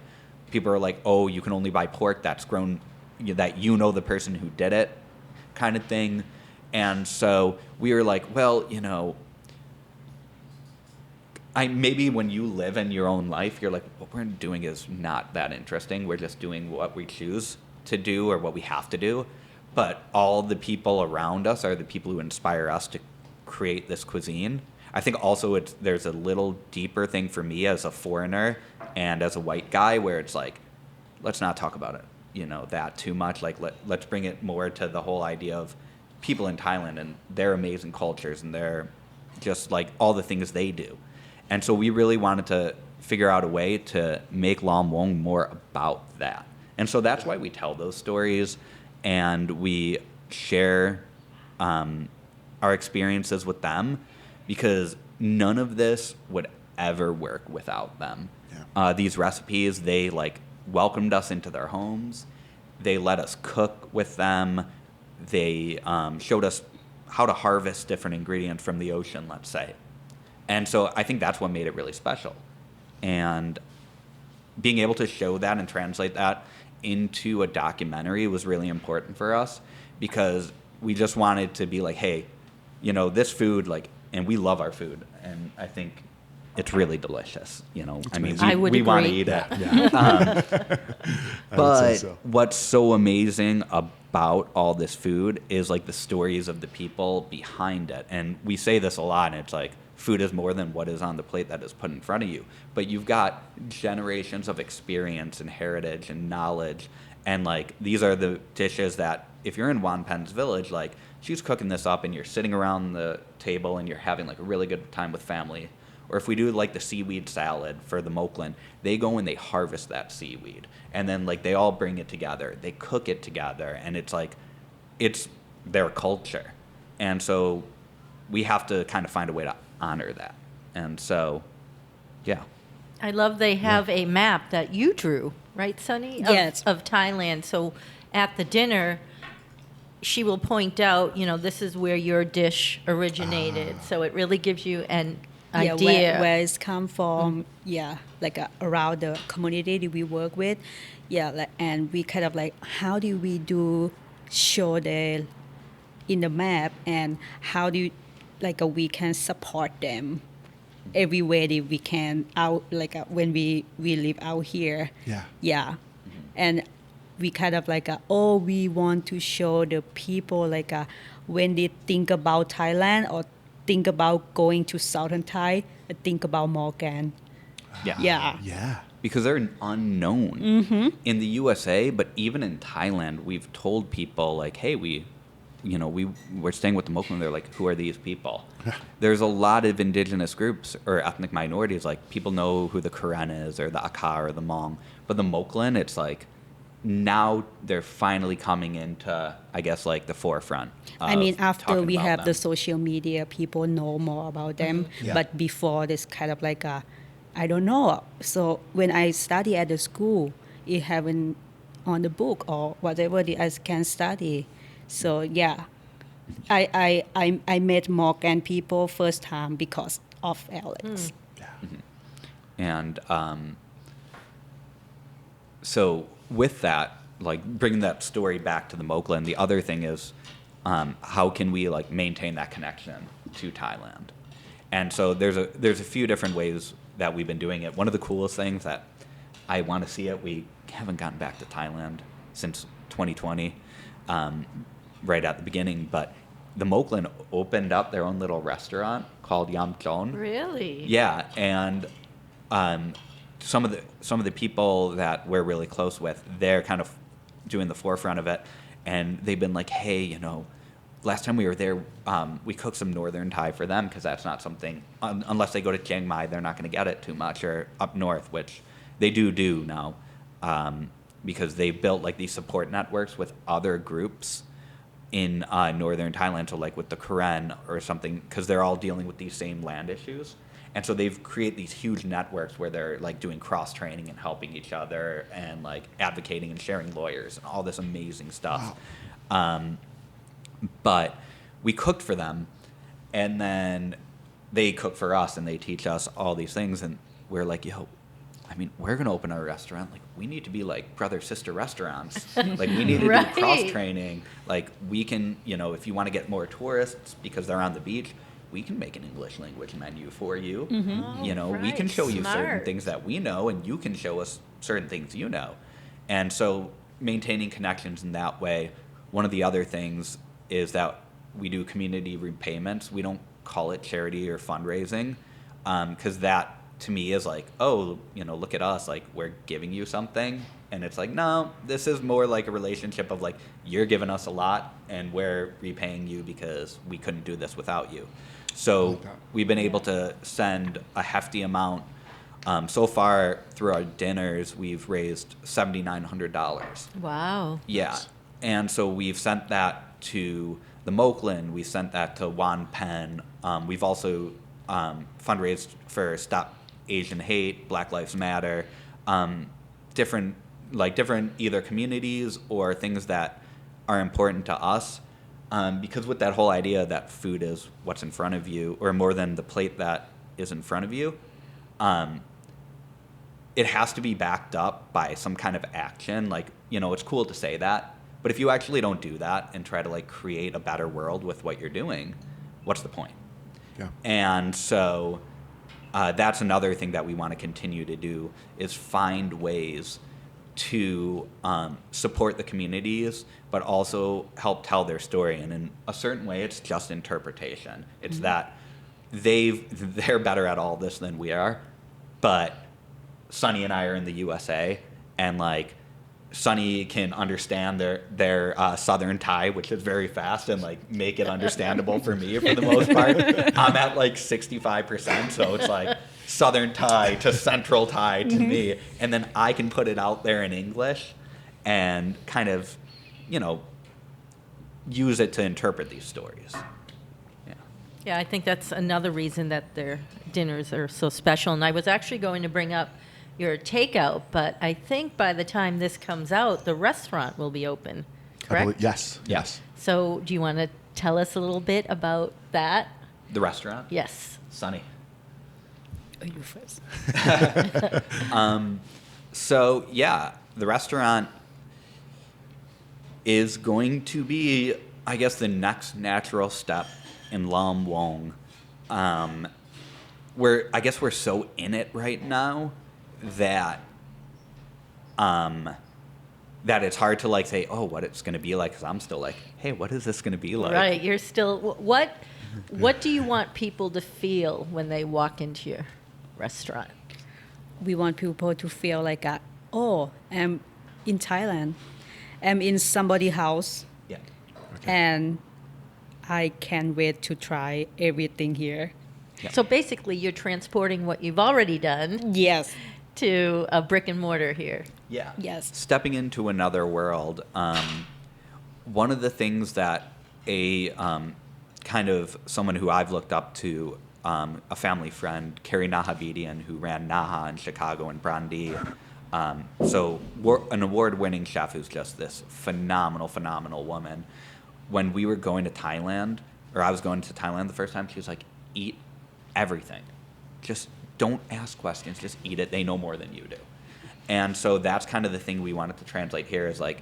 people were like, oh, you can only buy pork that's grown, that you know the person who did it kind of thing. And so we were like, well, maybe when you live in your own life, you're like, what we're doing is not that interesting. We're just doing what we choose to do or what we have to do. But all the people around us are the people who inspire us to create this cuisine. I think also there's a little deeper thing for me as a foreigner and as a white guy where it's like, let's not talk about it, that too much. Like, let's bring it more to the whole idea of people in Thailand and their amazing cultures and their just like all the things they do. And so we really wanted to figure out a way to make Lom Wong more about that. And so that's why we tell those stories and we share our experiences with them, because none of this would ever work without them. Yeah. These recipes, they like welcomed us into their homes. They let us cook with them. They showed us how to harvest different ingredients from the ocean, let's say. And so I think that's what made it really special. And being able to show that and translate that into a documentary was really important for us, because we just wanted to be like, hey, this food, like, and we love our food. And I think it's really delicious. I mean, we want to eat it. Yeah. But what's so amazing about all this food is like the stories of the people behind it. And we say this a lot, and it's like, food is more than what is on the plate that is put in front of you. But you've got generations of experience and heritage and knowledge. And like, these are the dishes that if you're in Wanpen's village, like she's cooking this up and you're sitting around the table and you're having like a really good time with family. Or if we do like the seaweed salad for the Moklan, they go and they harvest that seaweed. And then like they all bring it together. They cook it together. And it's like, it's their culture. And so we have to kind of find a way to honor that. And so, yeah. I love they have a map that you drew, right, Sunny? Yes. Of Thailand. So at the dinner, she will point out, this is where your dish originated. So it really gives you an idea. Where it's come from. Like around the community that we work with. And we kind of like, how do we show the in the map, and how do we can support them every way that we can out when we live out here. And we kind of we want to show the people when they think about Thailand or think about going to southern Thai, think about Morgan. Yeah. because they're unknown in the USA, but even in Thailand, we've told people like, hey, we're staying with the Moklan. They're like, who are these people? There's a lot of indigenous groups or ethnic minorities. Like people know who the Karen is or the Aka or the Hmong, but the Moklan, it's like now they're finally coming into, I guess, like the forefront. I mean, after talking we about have them. the social media, people know more about them. Yeah. But before, this kind of like I don't know. So when I study at the school, it haven't on the book or whatever I can study. So yeah, I met Morgan people first time because of Alex. And so with that, like bringing that story back to the Moklan, the other thing is how can we like maintain that connection to Thailand? And so there's a few different ways that we've been doing it. One of the coolest things that I want to see it, we haven't gotten back to Thailand since 2020, right at the beginning, but the Moklan opened up their own little restaurant called Yam Chon. Really? Yeah, and some of the people that we're really close with, they're kind of doing the forefront of it, and they've been like, hey, last time we were there, we cooked some northern Thai for them because that's not something, unless they go to Chiang Mai, they're not going to get it too much, or up north, which they do now, because they built like these support networks with other groups in northern Thailand, so like with the Karen or something, because they're all dealing with these same land issues. And so they've created these huge networks where they're like doing cross training and helping each other and like advocating and sharing lawyers and all this amazing stuff. Wow. But we cooked for them, and then they cook for us, and they teach us all these things. And we're like, yo, I mean, we're going to open our restaurant. Like, we need to be like brother-sister restaurants. Like, we need to Right. do cross-training. Like, we can, if you want to get more tourists because they're on the beach, we can make an English language menu for you. Oh, We can right. show you certain Smart. things that we know, and you can show us certain things you know. And so maintaining connections in that way. One of the other things is that we do community repayments. We don't call it charity or fundraising, because that to me is like, oh, look at us, like we're giving you something. And it's like, no, this is more like a relationship of like, you're giving us a lot and we're repaying you because we couldn't do this without you. So like that. we've been able to send a hefty amount. So far through our dinners, we've raised $7,900. Wow. Yeah. And so we've sent that to the Moklan. We sent that to Wan Pen. We've also fundraised for Stop Asian Hate, Black Lives Matter, different either communities or things that are important to us. Because with that whole idea that food is what's in front of you, or more than the plate that is in front of you, it has to be backed up by some kind of action. Like, it's cool to say that, but if you actually don't do that and try to like create a better world with what you're doing, what's the point? Yeah. And so that's another thing that we want to continue to do is find ways to support the communities, but also help tell their story. And in a certain way, it's just interpretation. It's that they're better at all this than we are, but Sunny and I are in the USA, and like Sunny can understand their Southern Thai, which is very fast, and like make it understandable for me for the most part. I'm at like 65%, so it's like Southern Thai to Central Thai to me, and then I can put it out there in English and kind of, use it to interpret these stories. Yeah. Yeah, I think that's another reason that their dinners are so special. And I was actually going to bring up your takeout, but I think by the time this comes out, the restaurant will be open, correct? Yes. So do you want to tell us a little bit about that? The restaurant? Yes. Sunny. Oh, you first. So yeah, the restaurant is going to be, I guess, the next natural step in Lom Wong. We're so in it right now that that it's hard to like say, oh, what it's going to be like, because I'm still like, hey, what is this going to be like? Right. You're still, what do you want people to feel when they walk into your restaurant? we want people to feel like, oh, I'm in Thailand. I'm in somebody's house, Yeah. and I can't wait to try everything here. Yeah. So basically, you're transporting what you've already done Yes. to a brick and mortar here. Yeah. Yes. Stepping into another world. One of the things that a kind of someone who I've looked up to, a family friend, Carrie Nahavidian, who ran Naha in Chicago and Brandi. So an award-winning chef who's just this phenomenal woman. When we were going to Thailand, or I was going to Thailand the first time, she was like, eat everything. Just don't ask questions, just eat it. They know more than you do. And so that's kind of the thing we wanted to translate here is like,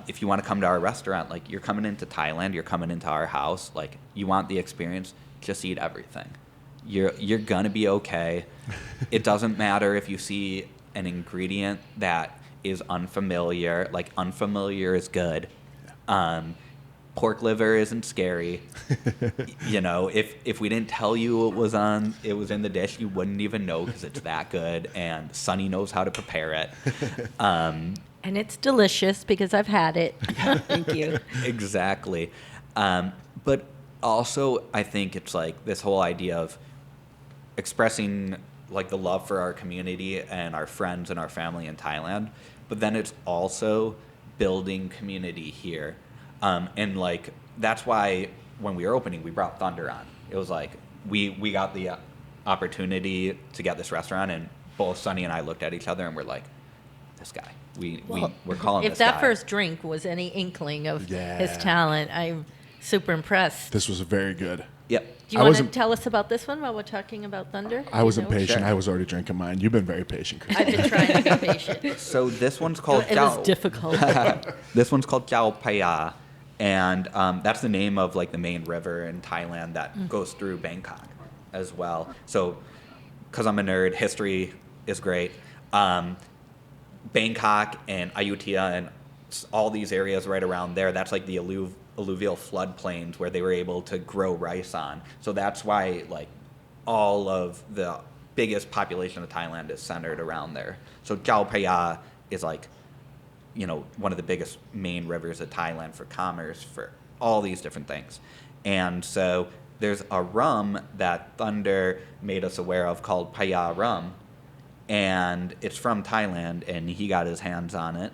if you want to come to our restaurant, like you're coming into Thailand, you're coming into our house, like you want the experience, just eat everything. You're gonna be okay. It doesn't matter if you see an ingredient that is unfamiliar, like unfamiliar is good. Pork liver isn't scary. You know, if we didn't tell you it was in the dish, you wouldn't even know because it's that good, and Sunny knows how to prepare it. And it's delicious because I've had it. Thank you. Exactly. But also, I think it's like this whole idea of expressing like the love for our community and our friends and our family in Thailand, but then it's also building community here. And like that's why when we were opening, we brought Thunder on. It was like we got the opportunity to get this restaurant, and both Sunny and I looked at each other and we're like, this guy. We're calling If this that guy. first drink was any inkling of his Yeah. talent, I'm super impressed. This was very good. Yep. Do you I want to wasn't- tell us about this one while we're talking about Thunder? I was You know? impatient. Sure. I was already drinking mine. You've been very patient, Christina. I've been trying to be patient. So this one's called It was difficult. This one's called Chao Phraya, and that's the name of like the main river in Thailand that goes through Bangkok as well. So, because I'm a nerd, history is great. Bangkok and Ayutthaya and all these areas right around there, that's like the alluvial floodplains where they were able to grow rice on. So that's why like all of the biggest population of Thailand is centered around there. So Chao Phraya is like, you know, one of the biggest main rivers of Thailand for commerce, for all these different things. And so there's a rum that Thunder made us aware of called Phaya rum, and it's from Thailand, and he got his hands on it.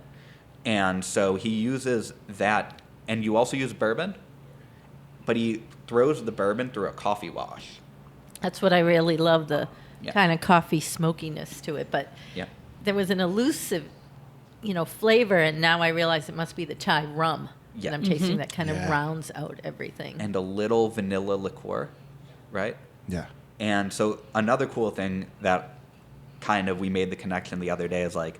And so he uses that, and you also use bourbon, but he throws the bourbon through a coffee wash. That's what I really love, the Yeah. kind of coffee smokiness to it. But Yeah. there was an elusive, flavor, and now I realize it must be the Thai rum Yeah. that I'm tasting that kind of Yeah. rounds out everything. And a little vanilla liqueur, right? Yeah. And so another cool thing that kind of we made the connection the other day is like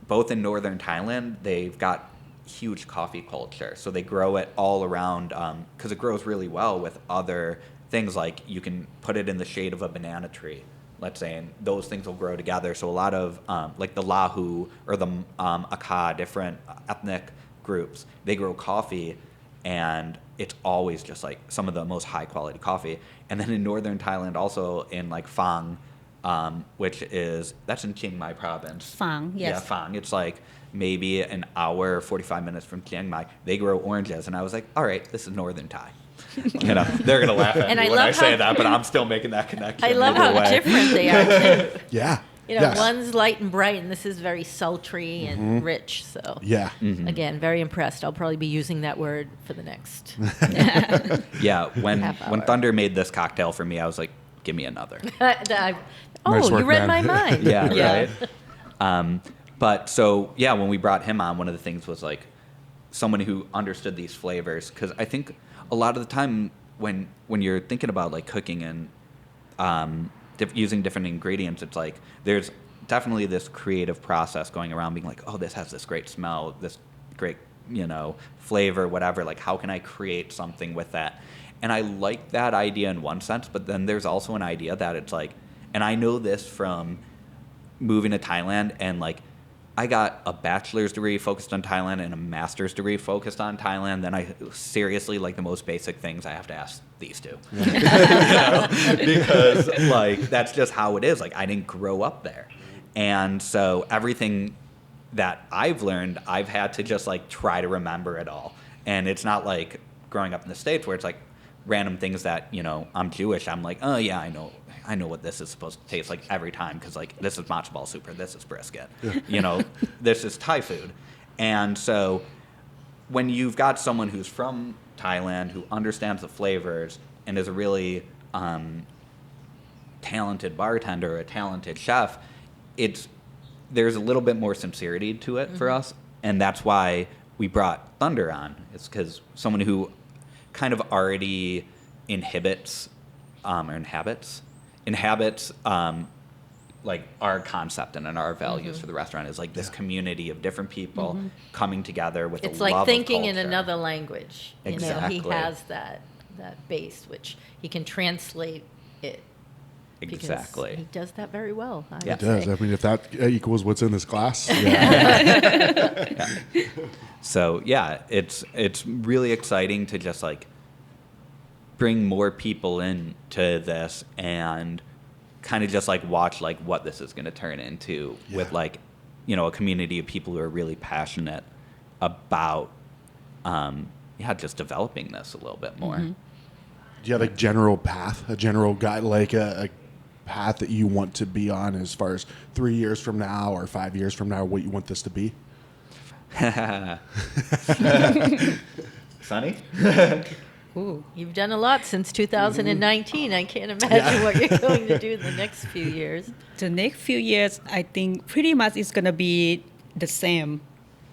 both in northern Thailand, they've got huge coffee culture. So they grow it all around because it grows really well with other things, like you can put it in the shade of a banana tree, let's say, and those things will grow together. So a lot of like the Lahu or the Akha, different ethnic groups, they grow coffee, and it's always just like some of the most high quality coffee. And then in northern Thailand, also in like Phang, that's in Chiang Mai province. Phang, yes. Yeah, Phang. It's like maybe an hour, 45 minutes from Chiang Mai. They grow oranges, and I was like, all right, this is northern Thai. They're gonna laugh at And me I when I love say how- that, but I'm still making that connection. I love either how way. different they are, too. Yeah. Yes. One's light and bright, and this is very sultry and rich. So, Yeah. again, very impressed. I'll probably be using that word for the next. Yeah, when Half hour. Thunder made this cocktail for me, I was like, give me another. Nice work, you read man. my mind. Yeah, right. But so yeah, when we brought him on, one of the things was like someone who understood these flavors, because I think a lot of the time when you're thinking about like cooking and using different ingredients, it's like there's definitely this creative process going around, being like, oh, this has this great smell, this great flavor, whatever. Like, how can I create something with that? And I like that idea in one sense, but then there's also an idea that it's like, and I know this from moving to Thailand and like I got a bachelor's degree focused on Thailand and a master's degree focused on Thailand. Then I seriously, like the most basic things I have to ask these two. Because like that's just how it is. Like I didn't grow up there. And so everything that I've learned, I've had to just like try to remember it all. And it's not like growing up in the States where it's like random things that, I'm Jewish. I'm like, oh yeah, I know what this is supposed to taste like every time because like this is matzo ball soup or this is brisket. Yeah. This is Thai food. And so when you've got someone who's from Thailand who understands the flavors and is a really talented bartender or a talented chef, there's a little bit more sincerity to it for us. And that's why we brought Thunder on. It's because someone who kind of already inhabits like our concept and our values for the restaurant is like this community of different people coming together with It's a like love thinking of in culture. another language. Exactly. He has that base, which he can translate it. Because Exactly. he does that very well. I Yeah. would It does. say. I mean, if that equals what's in this glass. Yeah. So yeah, it's really exciting to just like bring more people into this and kind of just like watch like what this is going to turn into with like a community of people who are really passionate about just developing this a little bit more. Do you have a general path, a general guide, like a path that you want to be on as far as 3 years from now or 5 years from now, what you want this to be? Sunny? Ooh. You've done a lot since 2019. I can't imagine what you're going to do in the next few years. The next few years, I think pretty much it's gonna be the same,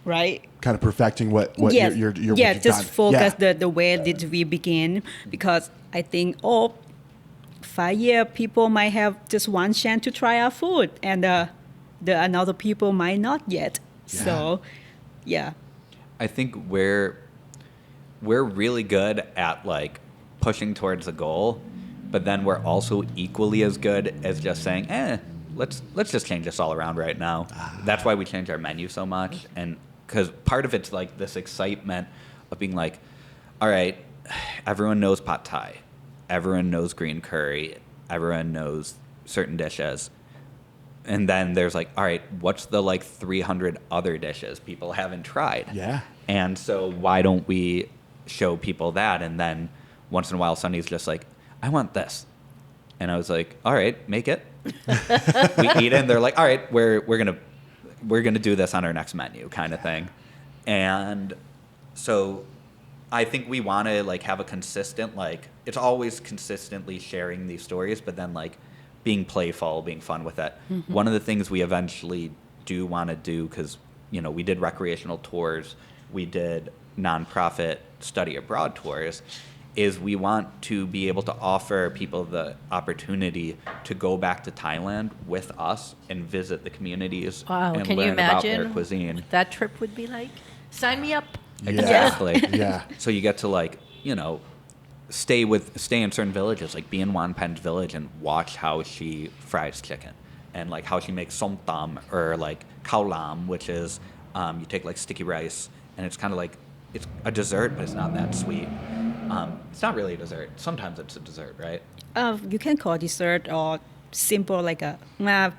right? Kind of perfecting what yes, you're what yeah, you've just done. focus Yeah. the way that we begin, because I think 5 year people might have just one chance to try our food, and the another people might not yet. Yeah. So, yeah. I think we're really good at like pushing towards a goal, but then we're also equally as good as just saying, let's just change this all around right now. That's why we change our menu so much, and because part of it's like this excitement of being like, all right, everyone knows pad thai, everyone knows green curry, everyone knows certain dishes. And then there's like, all right, what's the like 300 other dishes people haven't tried? Yeah. And so why don't we show people that? And then once in a while, Sunny's just like, I want this. And I was like, all right, make it. We eat it, and they're like, all right, we're gonna do this on our next menu, kind of thing. And so I think we want to like have a consistent, like it's always consistently sharing these stories, but then like being playful, being fun with it. One of the things we eventually do want to do, because we did recreational tours, we did nonprofit study abroad tours, is we want to be able to offer people the opportunity to go back to Thailand with us and visit the communities Wow, and can you learn about their imagine cuisine. what that trip would be like? Sign me up. Exactly. Yeah. So you get to like, stay in certain villages, like be in Wanpen's village and watch how she fries chicken, and like how she makes som tam, or like khao lam, which is you take like sticky rice, and it's kind of like it's a dessert, but it's not that sweet. It's not really a dessert. Sometimes it's a dessert, right? You can call dessert or simple like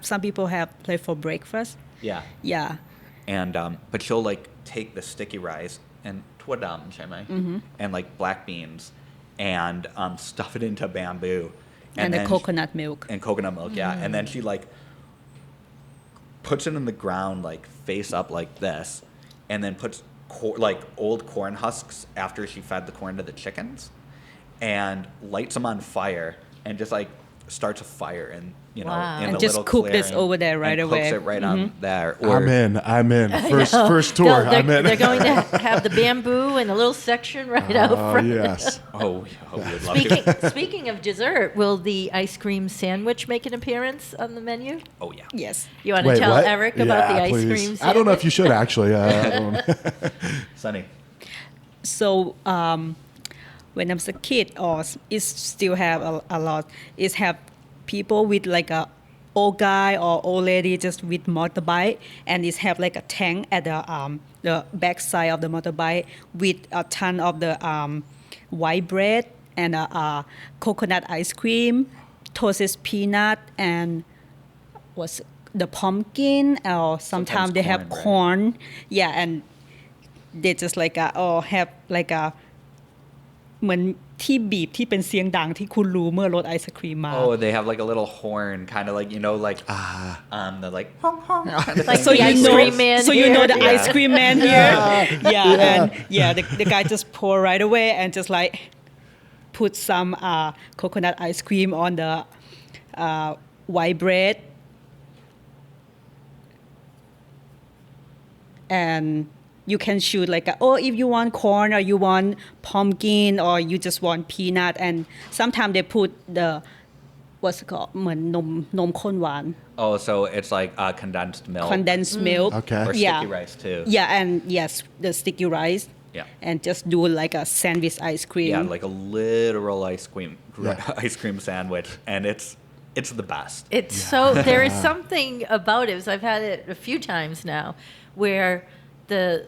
some people have like for breakfast. Yeah. Yeah. And but she'll like take the sticky rice and tua dam, and like black beans, and stuff it into bamboo, And the then coconut milk. and coconut milk, yeah. And then she like puts it in the ground like face up like this, and then puts like old corn husks after she fed the corn to the chickens, and lights them on fire, and just like starts a fire in Wow. in And the just little cook this clearing, over there right and away. cooks it right on there. Or I'm in. First tour. I'm in. They're going to have the bamboo and a little section right out Oh, front. yes. we'd love to. Speaking of dessert, will the ice cream sandwich make an appearance on the menu? Oh yeah. Yes. You want to Wait, tell what? Eric about the Yeah, ice please. cream sandwich? I don't know if you should actually. I don't- Sunny. So when I was a kid, or it still have a lot, is have people with like a old guy or old lady just with motorbike, and it have like a tank at the back side of the motorbike with a ton of the white bread and coconut ice cream, toasted peanut, and what's the pumpkin, or sometimes they have corn, corn. Yeah, and they just like have like a เหมือนที่บีบที่เป็นเสียงดังที่คุณรู้เมื่อรถไอศครีมมา Oh, they have like a little horn, kind of like, you know, like the like honk honk. Like so the you ice know, cream man so you know here. the ice cream man here. And the guy just pour right away and just like put some coconut ice cream on the white bread, and you can choose like if you want corn or you want pumpkin or you just want peanut, and sometimes they put the what's it called เหมือนนมข้นหวาน Oh, so it's like condensed milk. Okay. Or sticky rice too. Yeah, and yes, the sticky rice. Yeah. And just do like a sandwich ice cream. Yeah, like a literal ice cream sandwich, and it's the best. It's so there is something about it. I've had it a few times now, where the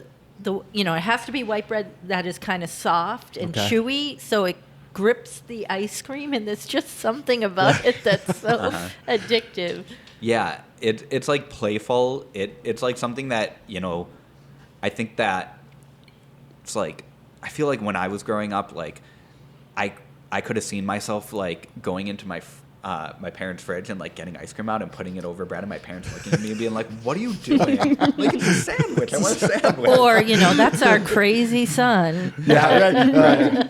it has to be white bread that is kind of soft and chewy, so it grips the ice cream, and there's just something about it that's so addictive. Yeah, it's like playful. It's like something that I think that it's like I feel like when I was growing up, like I could have seen myself like going into my parents' fridge and like getting ice cream out and putting it over bread, and my parents looking at me and being like, "What are you doing? Like it's a sandwich. I want a sandwich." Or that's our crazy son. Right.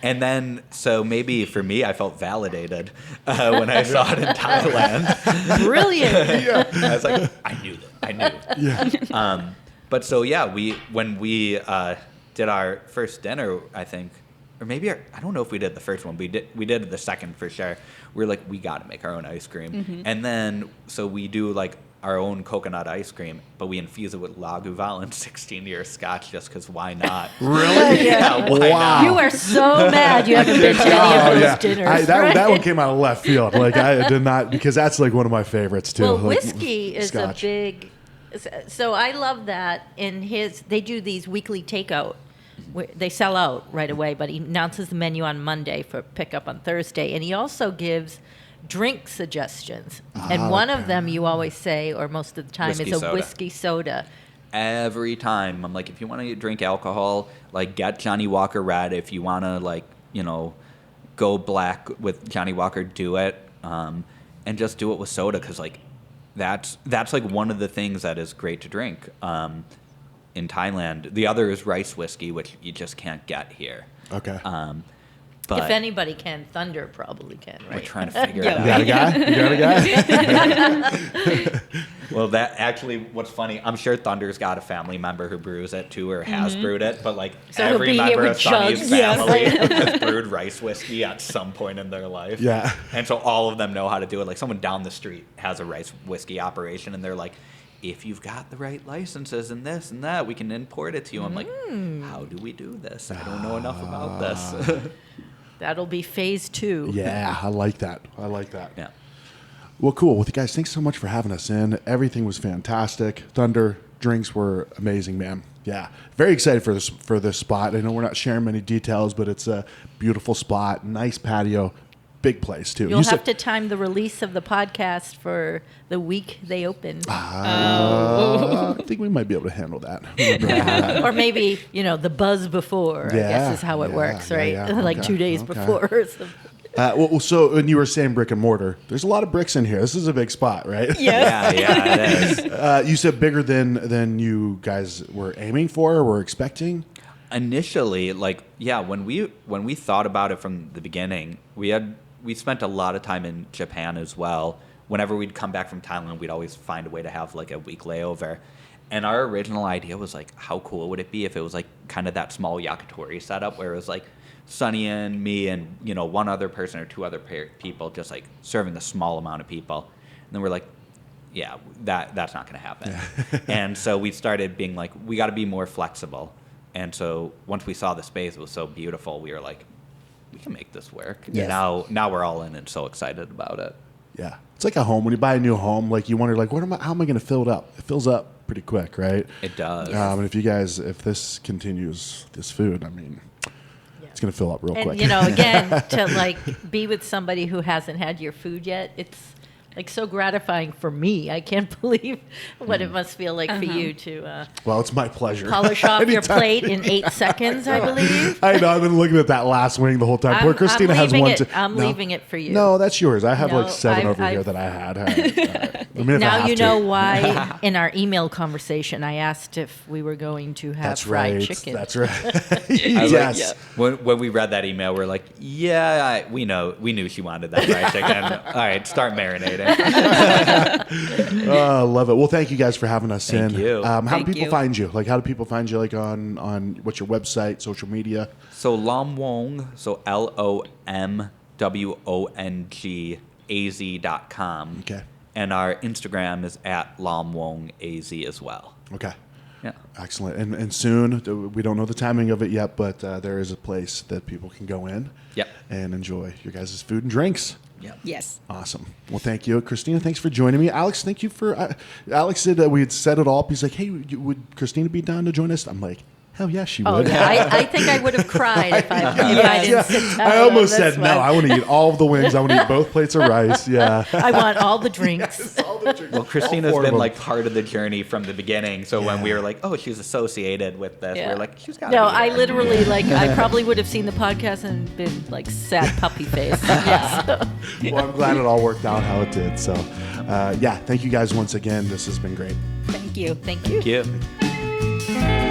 And then, so maybe for me, I felt validated when I saw it in Thailand. Brilliant. I was like, I knew that. I knew. Yeah. But so yeah, when we did our first dinner, I think, or maybe I don't know if we did the first one. We did the second for sure. We were like, we got to make our own ice cream, and then so we do like our own coconut ice cream, but we infuse it with Laguvalen and 16-year Scotch just because why not? Really? Yeah. Why not? You are so mad you haven't been to any of those dinners. That one came out of left field. Like I did not, because that's like one of my favorites too. Well, like, whiskey is Scotch. a big. So I love that they do these weekly takeout. They sell out right away, but he announces the menu on Monday for pickup on Thursday, and he also gives drink suggestions. And one of them you always say, or most of the time, is a whiskey soda. Every time I'm like, if you want to drink alcohol, like get Johnny Walker Red. If you want to like go black with Johnny Walker, do it, and just do it with soda, because like that's like one of the things that is great to drink. In Thailand, the other is rice whiskey, which you just can't get here. Okay. But If anybody can, Thunder probably can, right? we're trying to figure it You out. got a guy? Well, that actually, what's funny, I'm sure Thunder's got a family member who brews it too, or has brewed it, but like So he'll every be here member with of Sonny's jugs. Yes. family has brewed rice whiskey at some point in their life. Yeah. And so all of them know how to do it. Like someone down the street has a rice whiskey operation, and they're like, if you've got the right licenses and this and that, we can import it to you. I'm like, how do we do this? I don't know enough about this. That'll be phase 2. Yeah, I like that. Yeah. Well, cool. Well, guys, thanks so much for having us in. Everything was fantastic. Thunder drinks were amazing, man. Yeah, very excited for this spot. I know we're not sharing many details, but it's a beautiful spot, nice patio, big place too. You'll have to time the release of the podcast for the week they open. I think we might be able to handle that. Or maybe, the buzz before, I guess is how it works, right? Like 2 days before. or something. So when you were saying brick and mortar, there's a lot of bricks in here. This is a big spot, right? Yes. Yeah, it is. You said bigger than you guys were aiming for or were expecting? Initially, like, yeah, when we thought about it from the beginning, we spent a lot of time in Japan as well. Whenever we'd come back from Thailand, we'd always find a way to have like a week layover. And our original idea was like, how cool would it be if it was like kind of that small yakitori setup where it was like Sonny and me and one other person or two other people just like serving a small amount of people. And then we're like, yeah, that's not going to happen. And so we started being like, we got to be more flexible. And so once we saw the space, it was so beautiful. We were like, we can make this work. Yes. Now we're all in and so excited about it. Yeah. It's like a home. When you buy a new home, like you wonder, like, how am I going to fill it up? It fills up pretty quick, right? It does. And if this continues, this food, I mean, it's going to fill up real And quick. again, to like be with somebody who hasn't had your food yet, it's like so gratifying for me. I can't believe what it must feel like for you to Well, it's my pleasure. polish off your Anytime. plate in 8 seconds, I believe. I know. I've been looking at that last wing the whole time. Poor Christina has one too. I'm No. leaving it for you. No, that's yours. I have No, like 7 over I've- here that I had. All right. I mean, if I Now have you to. know why in our email conversation I asked if we were going to have That's fried right. chicken. That's right. I was Yes. like, when we read that email, we're like, we knew she wanted that fried chicken. All right, start marinating. I love it. Well, thank you guys for having us in. Thank you. How do Thank people you. find you? Like, how do people find you? Like on what's your website, social media? So Lom Wong, so LOMWONGAZ.com. Okay. And our Instagram is at Lom Wong AZ as well. Okay. Yeah. Excellent. And soon, we don't know the timing of it yet, but there is a place that people can go in Yep. and enjoy your guys' food and drinks. Yep. Yes. Awesome. Well, thank you. Christina, thanks for joining me. Alex, thank you for... Alex said we had set it all up. He's like, hey, would Christina be down to join us? I'm like, hell yeah, she Oh, would. yeah. I think I would have cried if I didn't sit down. I almost on this said no. one. I want to eat all of the wings. I want to eat both plates of rice. Yeah. I want all the drinks. Well, Christina's All 4 of been them. like part of the journey from the beginning. So when we were like, oh, she's associated with this, Yeah. we're like, she's got. No, I literally I probably would have seen the podcast and been like sad puppy face. Yes. Well, I'm glad it all worked out how it did. So, yeah, thank you guys once again. This has been great. Thank you. Thank you. Thank you.